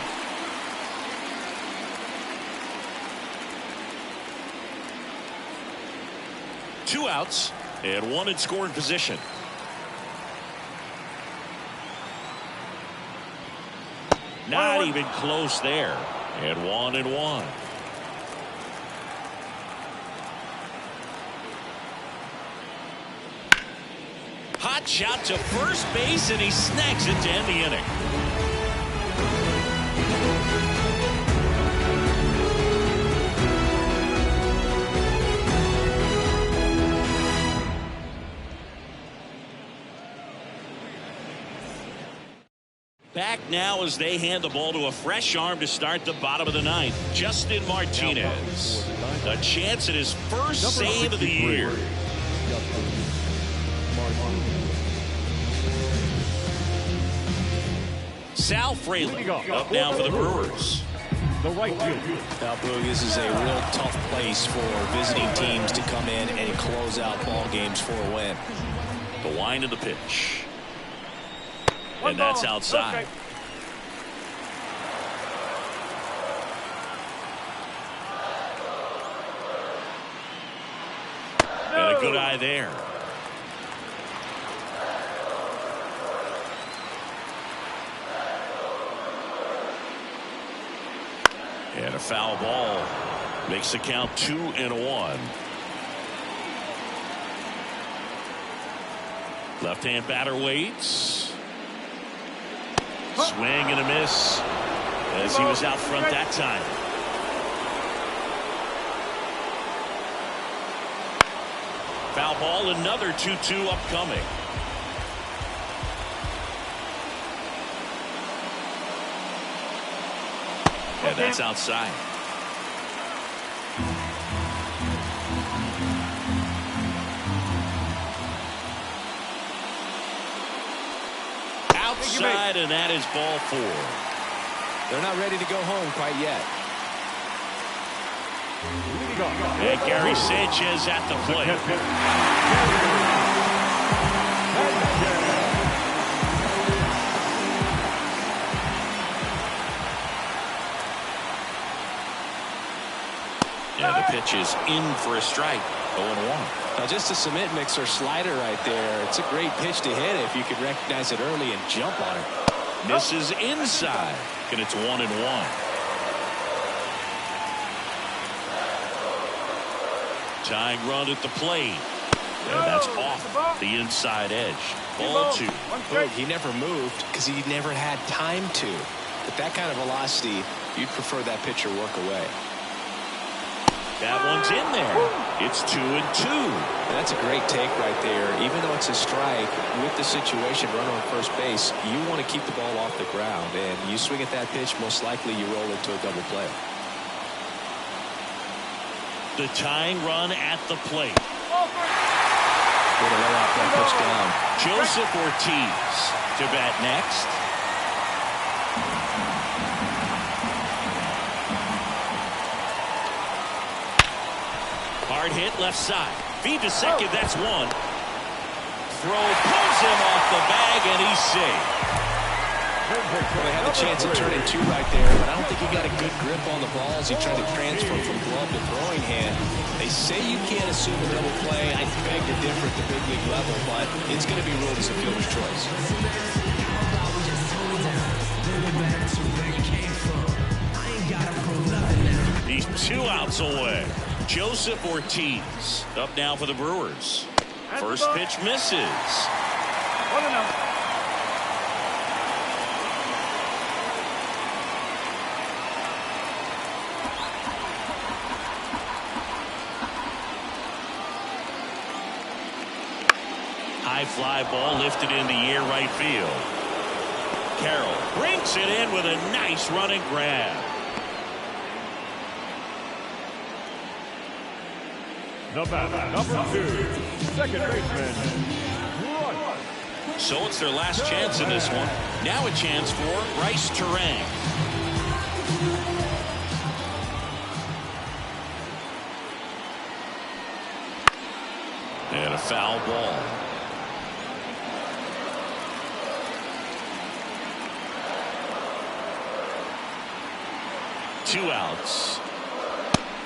Two outs and one in scoring position. Not even close there. And 1-1. Hot shot to first base, and he snags it to end the inning. Back now as they hand the ball to a fresh arm to start the bottom of the ninth. Justin Martinez. A chance at his first save of the year. Sal Fraley up now for the Brewers. The right field. Now, Boog, this is a real tough place for visiting teams to come in and close out ball games for a win. The wind of the pitch. And that's outside. And a good eye there. And a foul ball makes the count 2-1. Left-hand batter waits. Swing and a miss as he was out front that time. Foul ball, another 2-2 upcoming. And that's outside. Outside, and that is ball 4. They're not ready to go home quite yet. And Gary Sanchez at the plate. And the pitch is in for a strike. 0-1. Now, just a cement mixer slider right there. It's a great pitch to hit if you can recognize it early and jump on it. Misses inside, and it's 1-1. Tying run at the plate. And that's off the inside edge. Ball 2. Boog, he never moved because he never had time to. With that kind of velocity, you'd prefer that pitcher work away. That one's in there. It's 2-2. And that's a great take right there. Even though it's a strike, with the situation, runner on first base, you want to keep the ball off the ground. And you swing at that pitch, most likely you roll into a double play. The tying run at the plate. Way to lay off that pitch down. Joseph Ortiz to bat next. hit left side. Feed to second, that's one. Throw pulls him off the bag, and he's safe. Well, they had a chance to turn in two right there, but I don't think he got a good grip on the ball as he tried to transfer from glove to throwing hand. They say you can't assume a double play. I beg to differ at the big league level, but it's going to be ruled as a fielder's choice. He's 2 outs away. Joseph Ortiz up now for the Brewers. First pitch misses. 1-0. High fly ball lifted in the air right field. Carroll brings it in with a nice running grab. The batter, number 2, second baseman, Bryce. So it's their last chance in this one. Now a chance for Bryce Terang. And a foul ball. Two outs.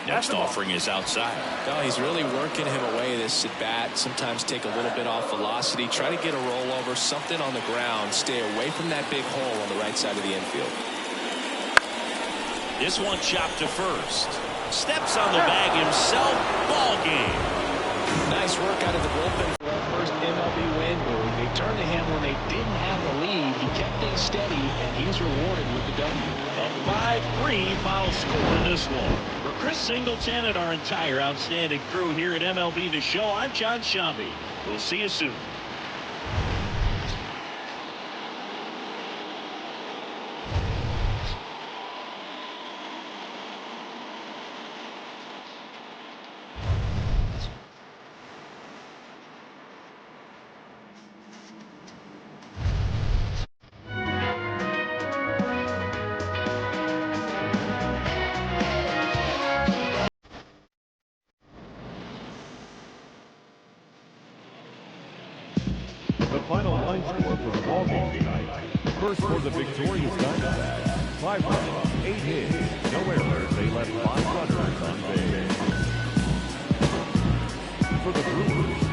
Next offering is outside. No, he's really working him away this at bat. Sometimes take a little bit off velocity. Try to get a rollover, something on the ground. Stay away from that big hole on the right side of the infield. This one chopped to first. Steps on the bag himself. Ball game. Nice work out of the bullpen for that first MLB win. They turned to him when they didn't have the lead. He kept things steady, and he's rewarded with the W. A 5-3 final score in this one. For Chris Singleton and our entire outstanding crew here at MLB The Show, I'm John Shambi. We'll see you soon. The final line score for the ballgame tonight. First for the victorious Diamondbacks, 5 runs, 8 hits, no errors. They left 5 runners on base. For the Brewers,